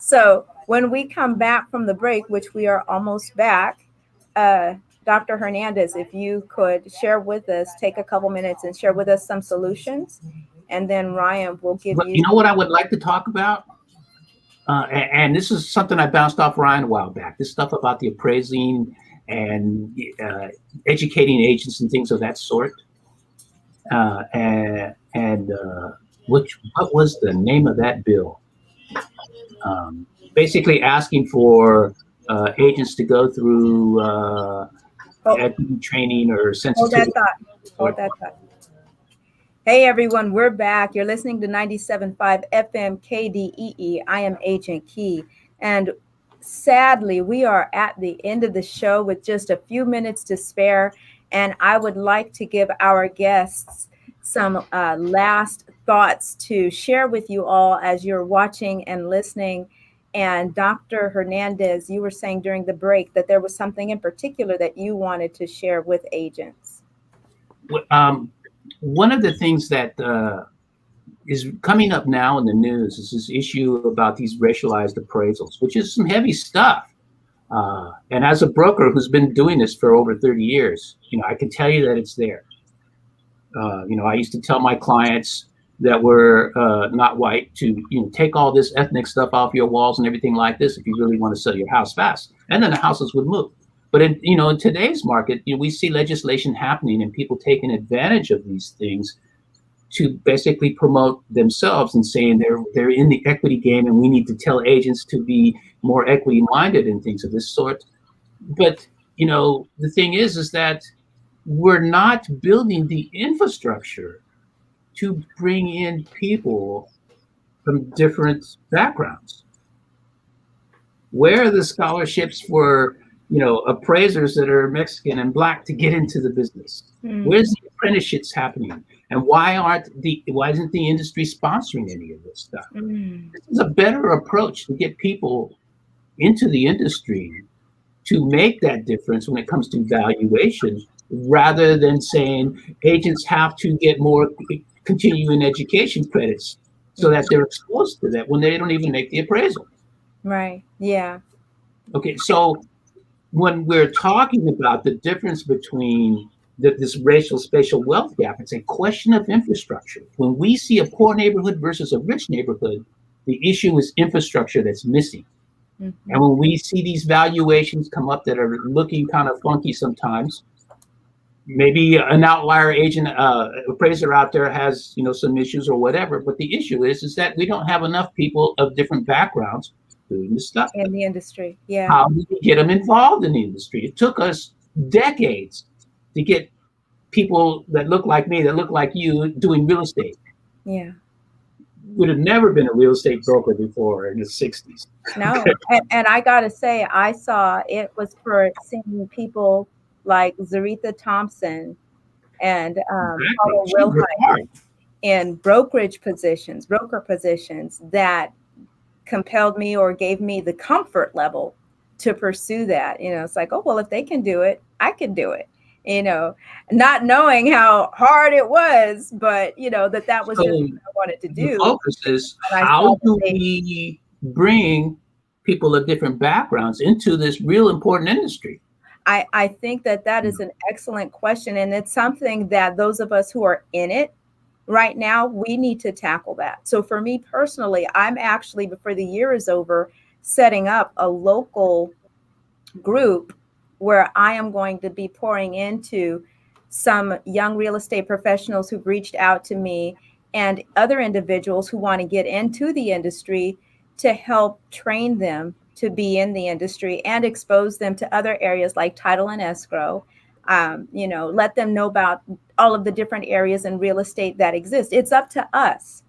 So when we come back from the break, which we are almost back, Dr. Hernandez, if you could share with us, take a couple minutes and share with us some solutions. And then Ryan will give you. You know what I would like to talk about? And this is something I bounced off Ryan a while back. This stuff about the appraising and educating agents and things of that sort. What was the name of that bill? Basically asking for agents to go through equity training or sensitivity. Hold that thought. Hey everyone, we're back. You're listening to 97.5 FM KDEE. I am Agent Key. And sadly, we are at the end of the show with just a few minutes to spare. And I would like to give our guests some last thoughts to share with you all as you're watching and listening. And Dr. Hernandez, you were saying during the break that there was something in particular that you wanted to share with agents. One of the things that is coming up now in the news is this issue about these racialized appraisals, which is some heavy stuff. And as a broker who's been doing this for over 30 years, I can tell you that it's there. I used to tell my clients that were not white to take all this ethnic stuff off your walls and everything like this if you really want to sell your house fast, and then the houses would move. But in today's market, we see legislation happening and people taking advantage of these things to basically promote themselves and saying they're in the equity game and we need to tell agents to be more equity minded and things of this sort. But the thing is that we're not building the infrastructure to bring in people from different backgrounds. Where are the scholarships for appraisers that are Mexican and Black to get into the business? Where's the apprenticeships happening? And why isn't the industry sponsoring any of this stuff? This is a better approach to get people into the industry to make that difference when it comes to valuation, rather than saying agents have to get more continuing education credits so that they're exposed to that when they don't even make the appraisal. Right. Yeah. Okay. So when we're talking about the difference between this racial spatial wealth gap, it's a question of infrastructure. When we see a poor neighborhood versus a rich neighborhood, the issue is infrastructure that's missing. Mm-hmm. And when we see these valuations come up that are looking kind of funky sometimes, maybe an outlier agent, appraiser out there has some issues or whatever, but the issue is that we don't have enough people of different backgrounds doing this stuff in the industry. Yeah. How do we get them involved in the industry? It took us decades to get people that look like me, that look like you, doing real estate. Yeah. Would have never been a real estate broker before in the 60s. No. And I got to say, I saw it was for seeing people like Zarita Thompson and Paula Wilhite in broker positions that compelled me or gave me the comfort level to pursue that. It's like, oh, well, if they can do it, I can do it. Not knowing how hard it was, but that was just what I wanted to do. The focus is how do we bring people of different backgrounds into this real important industry? I think that is an excellent question. And it's something that those of us who are in it right now, we need to tackle that. So for me personally, I'm actually, before the year is over, setting up a local group where I am going to be pouring into some young real estate professionals who've reached out to me and other individuals who want to get into the industry to help train them to be in the industry and expose them to other areas like title and escrow. Let them know about all of the different areas in real estate that exist. It's up to us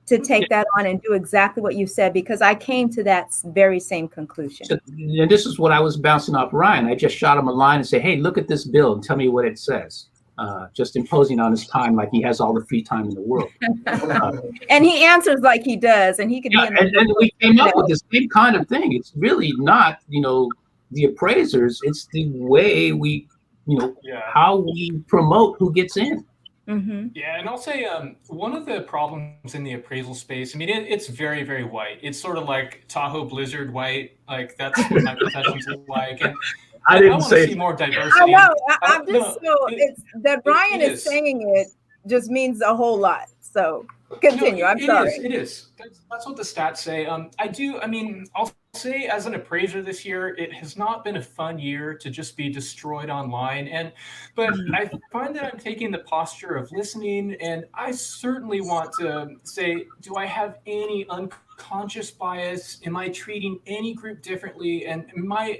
to take that on and do exactly what you said, because I came to that very same conclusion. So, and this is what I was bouncing off Ryan. I just shot him a line and say, hey, look at this bill and tell me what it says. Just imposing on his time like he has all the free time in the world. And he answers like he does, and he could be in the and we came up with the same kind of thing. It's really not, the appraisers, it's the way we, how we promote who gets in. Mm-hmm. Yeah, and I'll say one of the problems in the appraisal space, I mean, it's very, very white. It's sort of like Tahoe Blizzard white. Like, that's what my profession's like. And I didn't want say to see more diversity. I know. I'm just it's that Ryan is saying it just means a whole lot. So continue. I'm sorry. It is. That's what the stats say. I'll say as an appraiser this year, it has not been a fun year to just be destroyed online. But I find that I'm taking the posture of listening, and I certainly want to say, do I have any unconscious bias? Am I treating any group differently? And my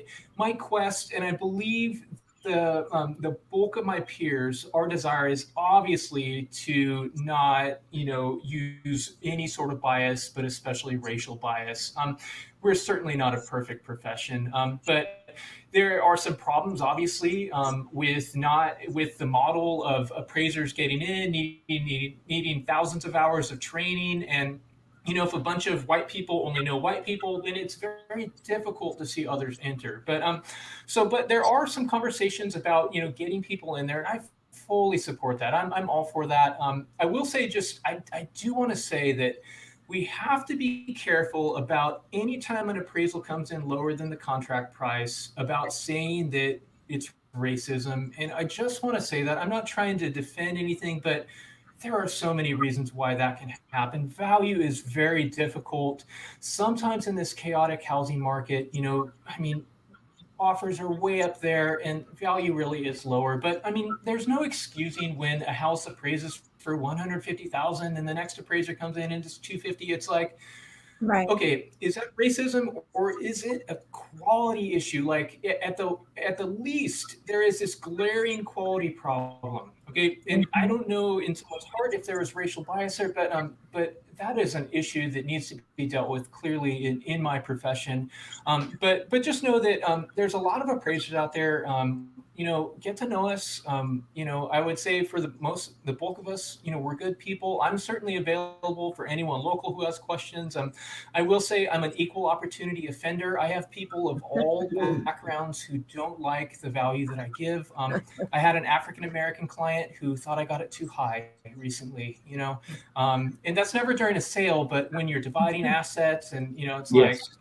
quest, and I believe the bulk of my peers, our desire is obviously to not, use any sort of bias, but especially racial bias. We're certainly not a perfect profession, but there are some problems, obviously, with the model of appraisers getting in, needing thousands of hours of training. And if a bunch of white people only know white people, then it's very, very difficult to see others enter. But there are some conversations about, getting people in there, and I fully support that. I'm all for that. I will say I do want to say that we have to be careful about any time an appraisal comes in lower than the contract price about saying that it's racism. And I just want to say that I'm not trying to defend anything, but there are so many reasons why that can happen. Value is very difficult. Sometimes in this chaotic housing market, offers are way up there and value really is lower. But there's no excusing when a house appraises for $150,000 and the next appraiser comes in and it's $250,000. It's like, right. Okay, is that racism or is it a quality issue? Like at the least, there is this glaring quality problem. Okay, and I don't know in someone's heart if there is racial bias there, but that is an issue that needs to be dealt with clearly in my profession. But just know that there's a lot of appraisers out there. Get to know us. I would say for the bulk of us, we're good people. I'm certainly available for anyone local who has questions. I will say I'm an equal opportunity offender. I have people of all backgrounds who don't like the value that I give. I had an African-American client who thought I got it too high recently, and that's never during a sale, but when you're dividing assets and, it's yes.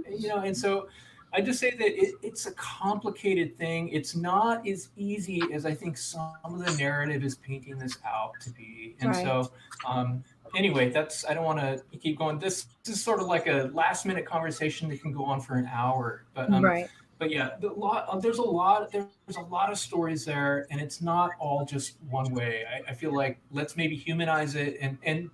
And so I just say that it's a complicated thing. It's not as easy as I think some of the narrative is painting this out to be. And so, anyway, I don't want to keep going. This is sort of like a last minute conversation that can go on for an hour. But yeah, there's a lot of stories there, and it's not all just one way. I feel like let's maybe humanize it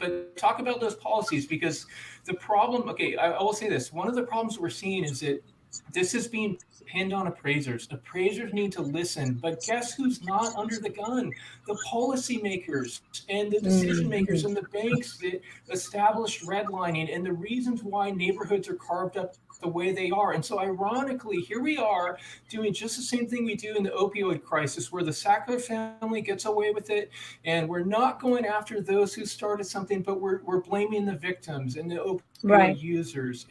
but talk about those policies, because the problem. Okay, I will say this. One of the problems we're seeing is that this is being pinned on appraisers. Appraisers need to listen, but guess who's not under the gun? The policymakers and the decision makers and the banks that established redlining and the reasons why neighborhoods are carved up the way they are. And so ironically, here we are doing just the same thing we do in the opioid crisis, where the Sackler family gets away with it, and we're not going after those who started something, but we're blaming the victims and the opioid users.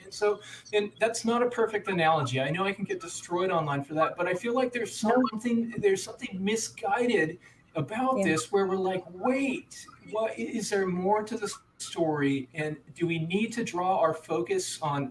And that's not a perfect analogy. I know I can get destroyed online for that, but I feel like there's something misguided about this, where we're like, wait, what is there more to the story? And do we need to draw our focus on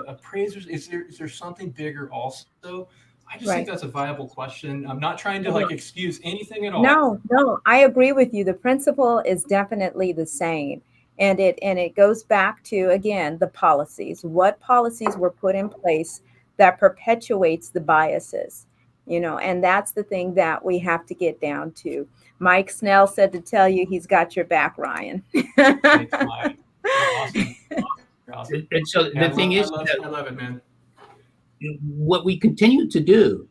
appraisers? Is there something bigger also? I just think that's a viable question. I'm not trying to excuse anything at all. No, I agree with you. The principle is definitely the same. And it goes back to, again, the policies. What policies were put in place that perpetuates the biases? And that's the thing that we have to get down to. Mike Snell said to tell you he's got your back, Ryan. Thanks, Mike. Awesome. And so the thing is, I love it, man. what we continue to do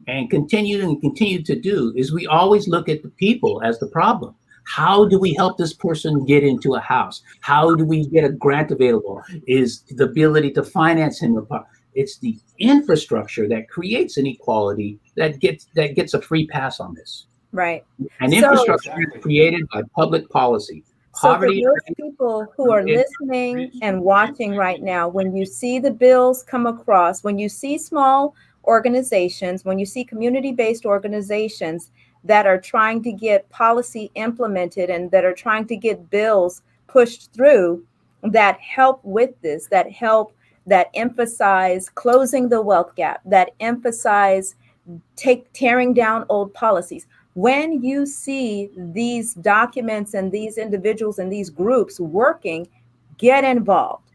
and continue to do is we always look at the people as the problem. How do we help this person get into a house? How do we get a grant available? Is the ability to finance him? It's the infrastructure that creates inequality that gets a free pass on this. Right. And So- infrastructure is created by public policy. So for Poverty. those people who are listening and watching right now, when you see the bills come across, when you see small organizations, when you see community-based organizations that are trying to get policy implemented and that are trying to get bills pushed through that help with this, that emphasize closing the wealth gap, that emphasize tearing down old policies. When you see these documents and these individuals and these groups working, get involved.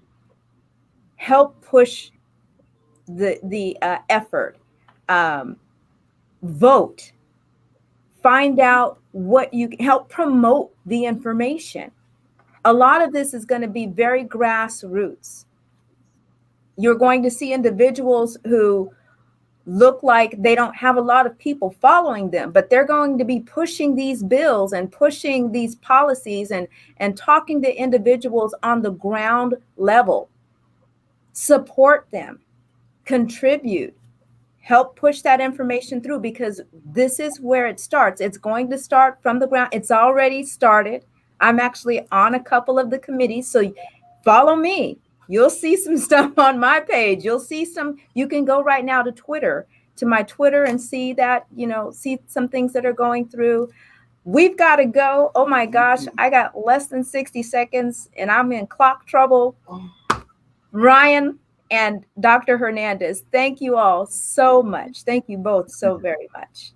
Help push the effort. Vote. Find out what you can help promote the information. A lot of this is going to be very grassroots. You're going to see individuals who look like they don't have a lot of people following them, but they're going to be pushing these bills and pushing these policies and talking to individuals on the ground level. Support them, contribute, help push that information through, because this is where it starts. It's going to start from the ground. It's already started. I'm actually on a couple of the committees, so follow me. You'll see some stuff on my page. You'll see some, you can go right now to my Twitter and see that, see some things that are going through. We've got to go. Oh my gosh, I got less than 60 seconds and I'm in clock trouble. Ryan and Dr. Hernandez, thank you all so much. Thank you both so very much.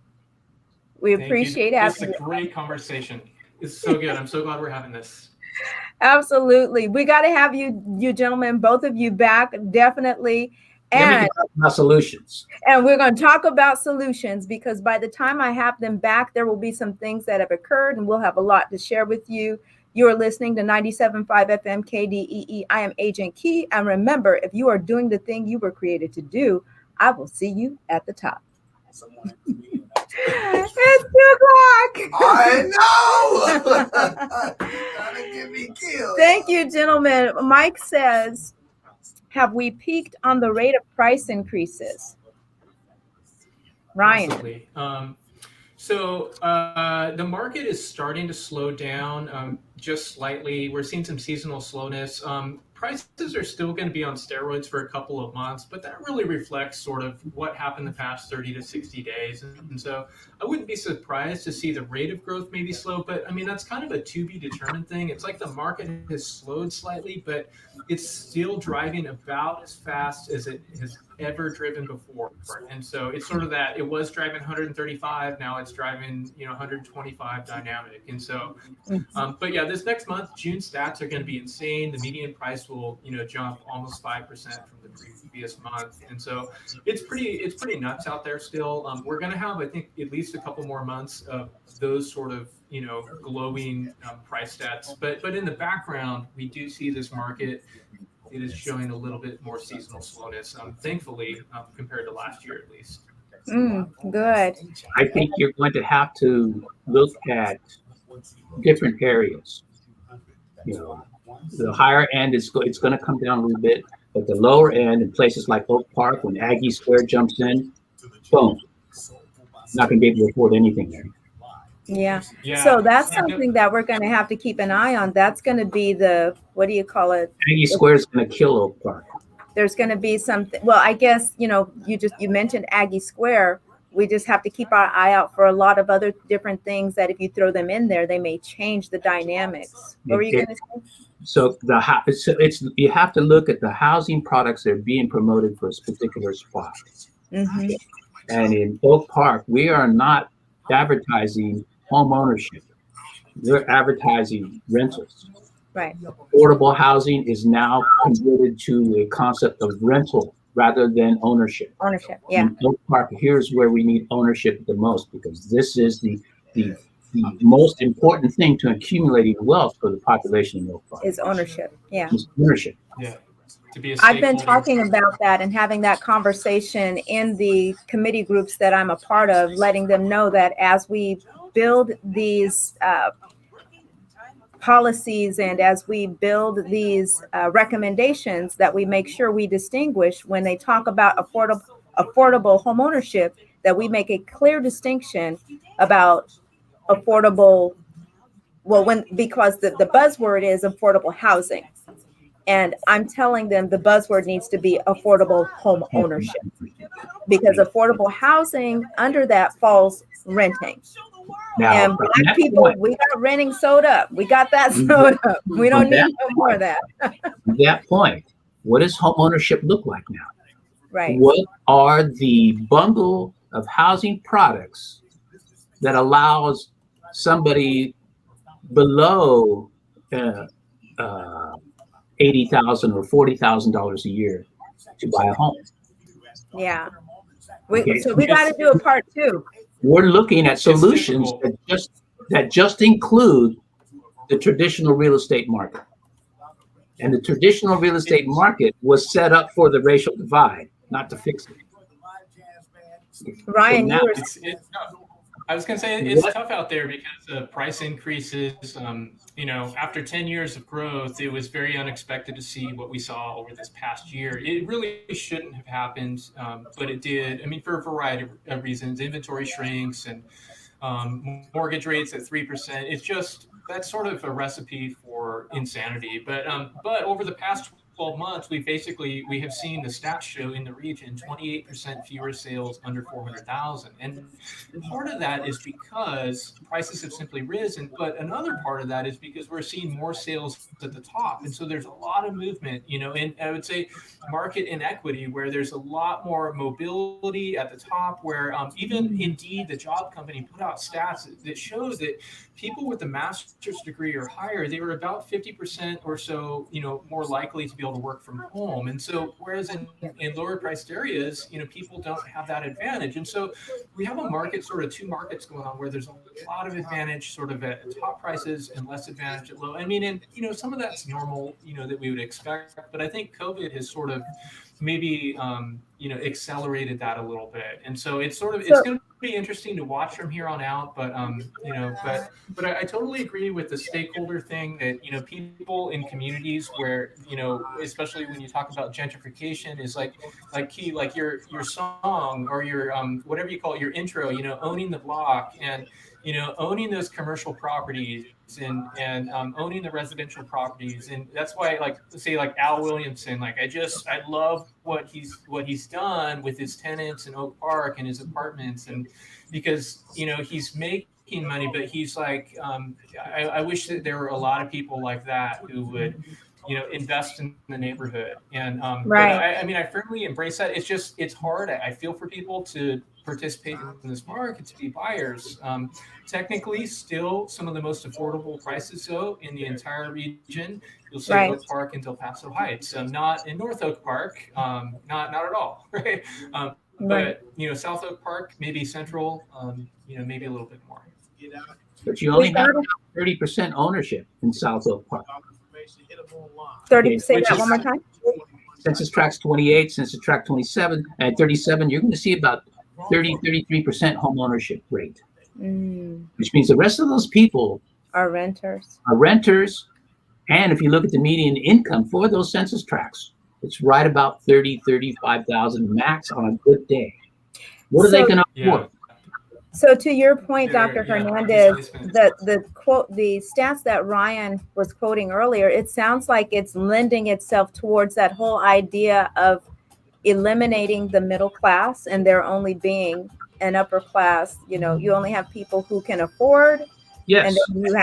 We appreciate having you. It's a great conversation. It's so good. I'm so glad we're having this. Absolutely. We got to have you gentlemen, both of you back, definitely. And we can talk about solutions. And we're going to talk about solutions, because by the time I have them back, there will be some things that have occurred and we'll have a lot to share with you. You're listening to 97.5 FM KDEE. I am Agent Key. And remember, if you are doing the thing you were created to do, I will see you at the top. It's 2 o'clock. I know. Trying to get me killed. Thank you, gentlemen. Mike says, have we peaked on the rate of price increases? Ryan. Possibly. So the market is starting to slow down just slightly. We're seeing some seasonal slowness. Prices are still going to be on steroids for a couple of months, but that really reflects sort of what happened the past 30 to 60 days. And so I wouldn't be surprised to see the rate of growth maybe slow, but I mean, that's kind of a to be determined thing. It's like the market has slowed slightly, but it's still driving about as fast as it has ever driven before. And so it's sort of that it was driving 135, now it's driving 125 dynamic. And so but yeah, this next month June stats are going to be insane. The median price will jump almost 5% from the previous month. And so it's pretty nuts out there still. We're going to have, I think, at least a couple more months of those sort of glowing price stats, but in the background we do see this market. It is showing a little bit more seasonal slowness, thankfully, compared to last year at least. Good. I think you're going to have to look at different areas. The higher end it's going to come down a little bit, but the lower end in places like Oak Park, when Aggie Square jumps in, boom, not going to be able to afford anything there. Yeah. So that's something that we're going to have to keep an eye on. That's going to be the, what do you call it? Aggie Square is going to kill Oak Park. There's going to be something. Well, I guess, you mentioned Aggie Square. We just have to keep our eye out for a lot of other different things that if you throw them in there, they may change the dynamics. What were you going to say? So you have to look at the housing products that are being promoted for a particular spot. Mm-hmm. And in Oak Park, we are not advertising home ownership. We're advertising rentals. Right. Affordable housing is now converted to a concept of rental rather than ownership. Ownership, yeah. In Oak Park, here's where we need ownership the most, because this is the most important thing to accumulating wealth for the population in Oak Park. Is ownership, yeah. It's ownership. Yeah. to be a I've been stakeholder. talking about that and having that conversation in the committee groups that I'm a part of, letting them know that as we build these policies and as we build these recommendations, that we make sure we distinguish when they talk about affordable homeownership, that we make a clear distinction about affordable, because the buzzword is affordable housing. And I'm telling them the buzzword needs to be affordable home ownership, because affordable housing, under that falls renting. Now, And Black people, we got renting sewed up. We got that sewed up. We don't need no more of that. At that point, what does home ownership look like now? Right. What are the bundle of housing products that allows somebody below $80,000 or $40,000 a year to buy a home? Yeah. Okay. So we got to do a part two. We're looking at solutions that just include the traditional real estate market. And the traditional real estate market was set up for the racial divide, not to fix it. Ryan, so now, It's tough. I was going to say it's tough out there because of price increases. After 10 years of growth, it was very unexpected to see what we saw over this past year. It really shouldn't have happened, but it did. I mean, for a variety of reasons. Inventory shrinks and mortgage rates at 3%. It's just, that's sort of a recipe for insanity. But over the past 12 months, we have seen the stats show in the region 28% fewer sales under 400,000. And part of that is because prices have simply risen, but another part of that is because we're seeing more sales at the top. And so there's a lot of movement, and I would say market inequity, where there's a lot more mobility at the top, where even Indeed, the job company, put out stats that shows that people with a master's degree or higher, they were about 50% or so, more likely to be able to work from home. And so, whereas in lower priced areas, people don't have that advantage. And so we have a market, sort of two markets going on, where there's a lot of advantage sort of at top prices and less advantage at low. I mean, and, some of that's normal, that we would expect, but I think COVID has sort of maybe, accelerated that a little bit. And so it's sort of, it's going to be interesting to watch from here on out, but but I totally agree with the stakeholder thing that people in communities where especially when you talk about gentrification is like key, like your song or your whatever you call it, your intro, owning the block and owning those commercial properties and owning the residential properties. And that's why, say Al Williamson, I love what he's done with his tenants in Oak Park and his apartments, and because he's making money, but he's I wish that there were a lot of people like that who would invest in the neighborhood. And right. I firmly embrace that. It's hard. I feel for people to participate in this market, to be buyers. Technically, still some of the most affordable prices though in the entire region. You'll see right. Oak Park and Del Paso Heights. Not in North Oak Park, not at all, right? But South Oak Park, maybe Central, maybe a little bit more. But you only have 30% ownership in South Oak Park. 30. Say that one more time. Census Tracts 28, Census Tract 27, and 37. You're going to see about 33% home ownership rate, which means the rest of those people are renters. And if you look at the median income for those census tracts, it's right about 35,000 max on a good day. What are they going to afford? So to your point, Dr. Hernandez, the quote, the stats that Ryan was quoting earlier, it sounds like it's lending itself towards that whole idea of eliminating the middle class and there only being an upper class. You only have people who can afford. Yes. And then you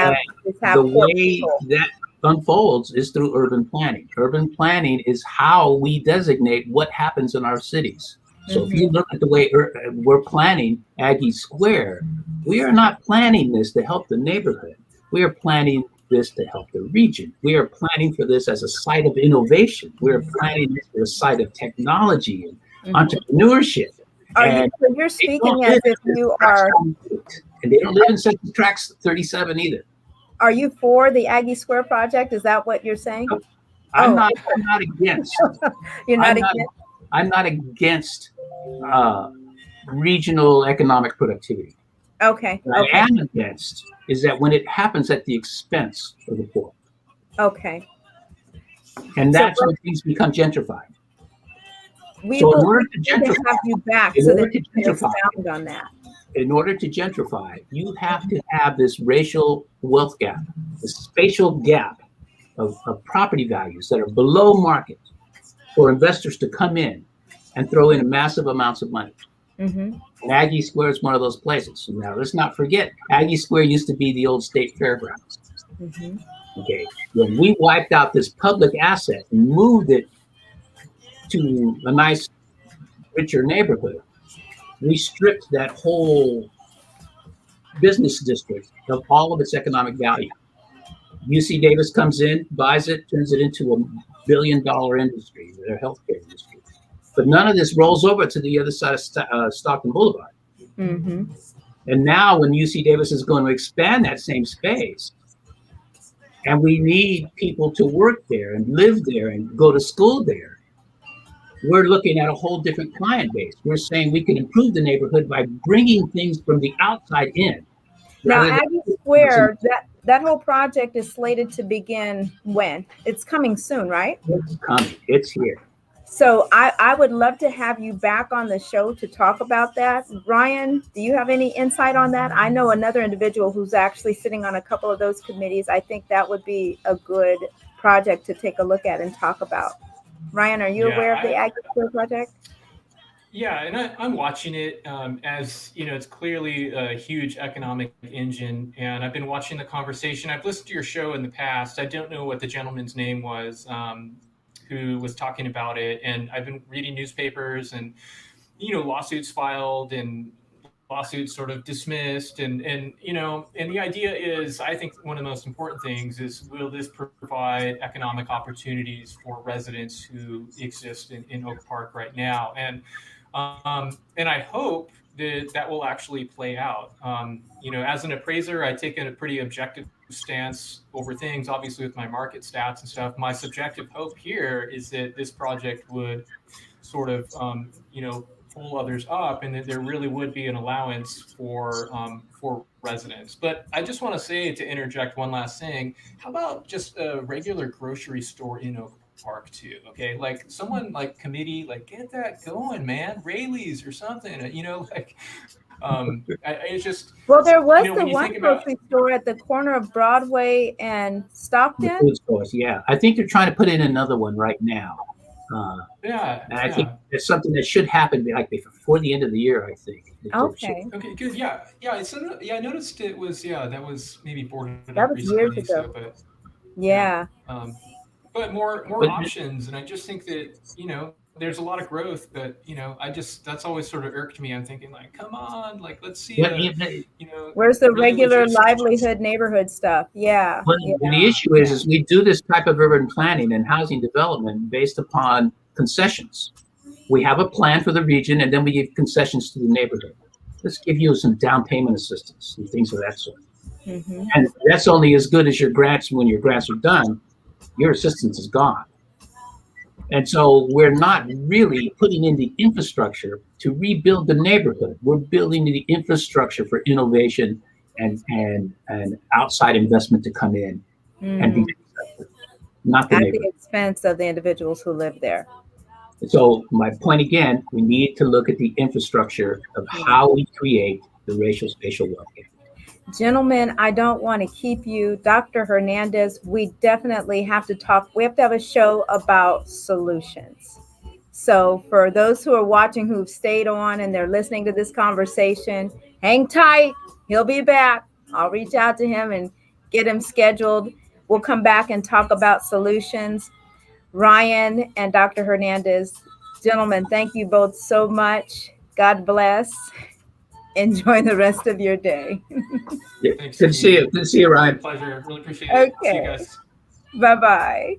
have the way people. That unfolds is through urban planning. Urban planning is how we designate what happens in our cities. So if you look at the way we're planning Aggie Square, we are not planning this to help the neighborhood. We are planning this to help the region. We are planning for this as a site of innovation. We are planning this as a site of technology and entrepreneurship. You're speaking as if you are... And they don't live in Census Tracts 37 either. Are you for the Aggie Square project? Is that what you're saying? I'm Oh, not. I'm not against. you're not I'm not. against? I'm not against regional economic productivity. Okay, What okay, I am against is that when it happens at the expense of the poor, okay. and So that's when things become gentrified. we So in will order need to to gentrify, have you back in so order that to you can gentrify, expound on that. in order to gentrify, you have to have this racial wealth gap, the spatial gap of property values that are below market for investors to come in and throw in massive amounts of money. Mm-hmm. And Aggie Square is one of those places. Now, let's not forget, Aggie Square used to be the old state fairgrounds. Mm-hmm. Okay, when we wiped out this public asset and moved it to a nice, richer neighborhood, we stripped that whole business district of all of its economic value. UC Davis comes in, buys it, turns it into $1 billion industry, their healthcare industry. But none of this rolls over to the other side of Stockton Boulevard. Mm-hmm. And now when UC Davis is going to expand that same space, and we need people to work there and live there and go to school there, we're looking at a whole different client base. We're saying we can improve the neighborhood by bringing things from the outside in. Now, Rather Aggie than Square, that whole project is slated to begin when? It's coming soon, right? it's coming, it's here. So I would love to have you back on the show to talk about that. Ryan, do you have any insight on that? I know another individual who's actually sitting on a couple of those committees. I think that would be a good project to take a look at and talk about. Ryan, are you aware of the Aggie Square project? Yeah, and I'm watching it as you know, it's clearly a huge economic engine, and I've been watching the conversation. I've listened to your show in the past. I don't know what the gentleman's name was who was talking about it, and I've been reading newspapers and lawsuits filed and lawsuits sort of dismissed, and the idea is, I think one of the most important things is, will this provide economic opportunities for residents who exist in Oak Park right now, and I hope that will actually play out. As an appraiser, I take a pretty objective stance over things, obviously with my market stats and stuff. My subjective hope here is that this project would sort of, pull others up, and that there really would be an allowance for residents. But I just want to say, to interject one last thing, how about just a regular grocery store in Oak Park too? Okay, like someone like committee, like get that going, man. Rayleigh's or something, it's just, Well, there was when the you one think about, grocery store at the corner of Broadway and The Stockton. food stores, yeah. I think they're trying to put in another one right now. yeah, And I think it's something that should happen like before the end of the year, I think. Okay, okay, good, yeah. I noticed it was, that was maybe boarded that up was years recently, ago. so, but Yeah. but more But- options, and I just think that there's a lot of growth, but that's always sort of irked me. I'm thinking, like, come on, like, let's see But Where's the really regular legit livelihood neighborhood stuff? Yeah. Yeah. the issue is we do this type of urban planning and housing development based upon concessions. We have a plan for the region, and then we give concessions to the neighborhood. Let's give you some down payment assistance and things of that sort. Mm-hmm. And that's only as good as your grants. When your grants are done, your assistance is gone. And so we're not really putting in the infrastructure to rebuild the neighborhood. We're building the infrastructure for innovation and outside investment to come in and be not the At neighborhood. the expense of the individuals who live there. So my point again, we need to look at the infrastructure of how we create the racial spatial wealth gap. Gentlemen, I don't want to keep you. Dr. Hernandez, we definitely have to talk. We have to have a show about solutions. So for those who are watching, who've stayed on and they're listening to this conversation, hang tight. He'll be back. I'll reach out to him and get him scheduled. We'll come back and talk about solutions. Ryan and Dr. Hernandez, gentlemen, thank you both so much. God bless. Enjoy the rest of your day. Yeah. Thanks, Good to see you. Good to see you, Ryan. Pleasure. Really appreciate it. See you Okay. guys. Bye-bye.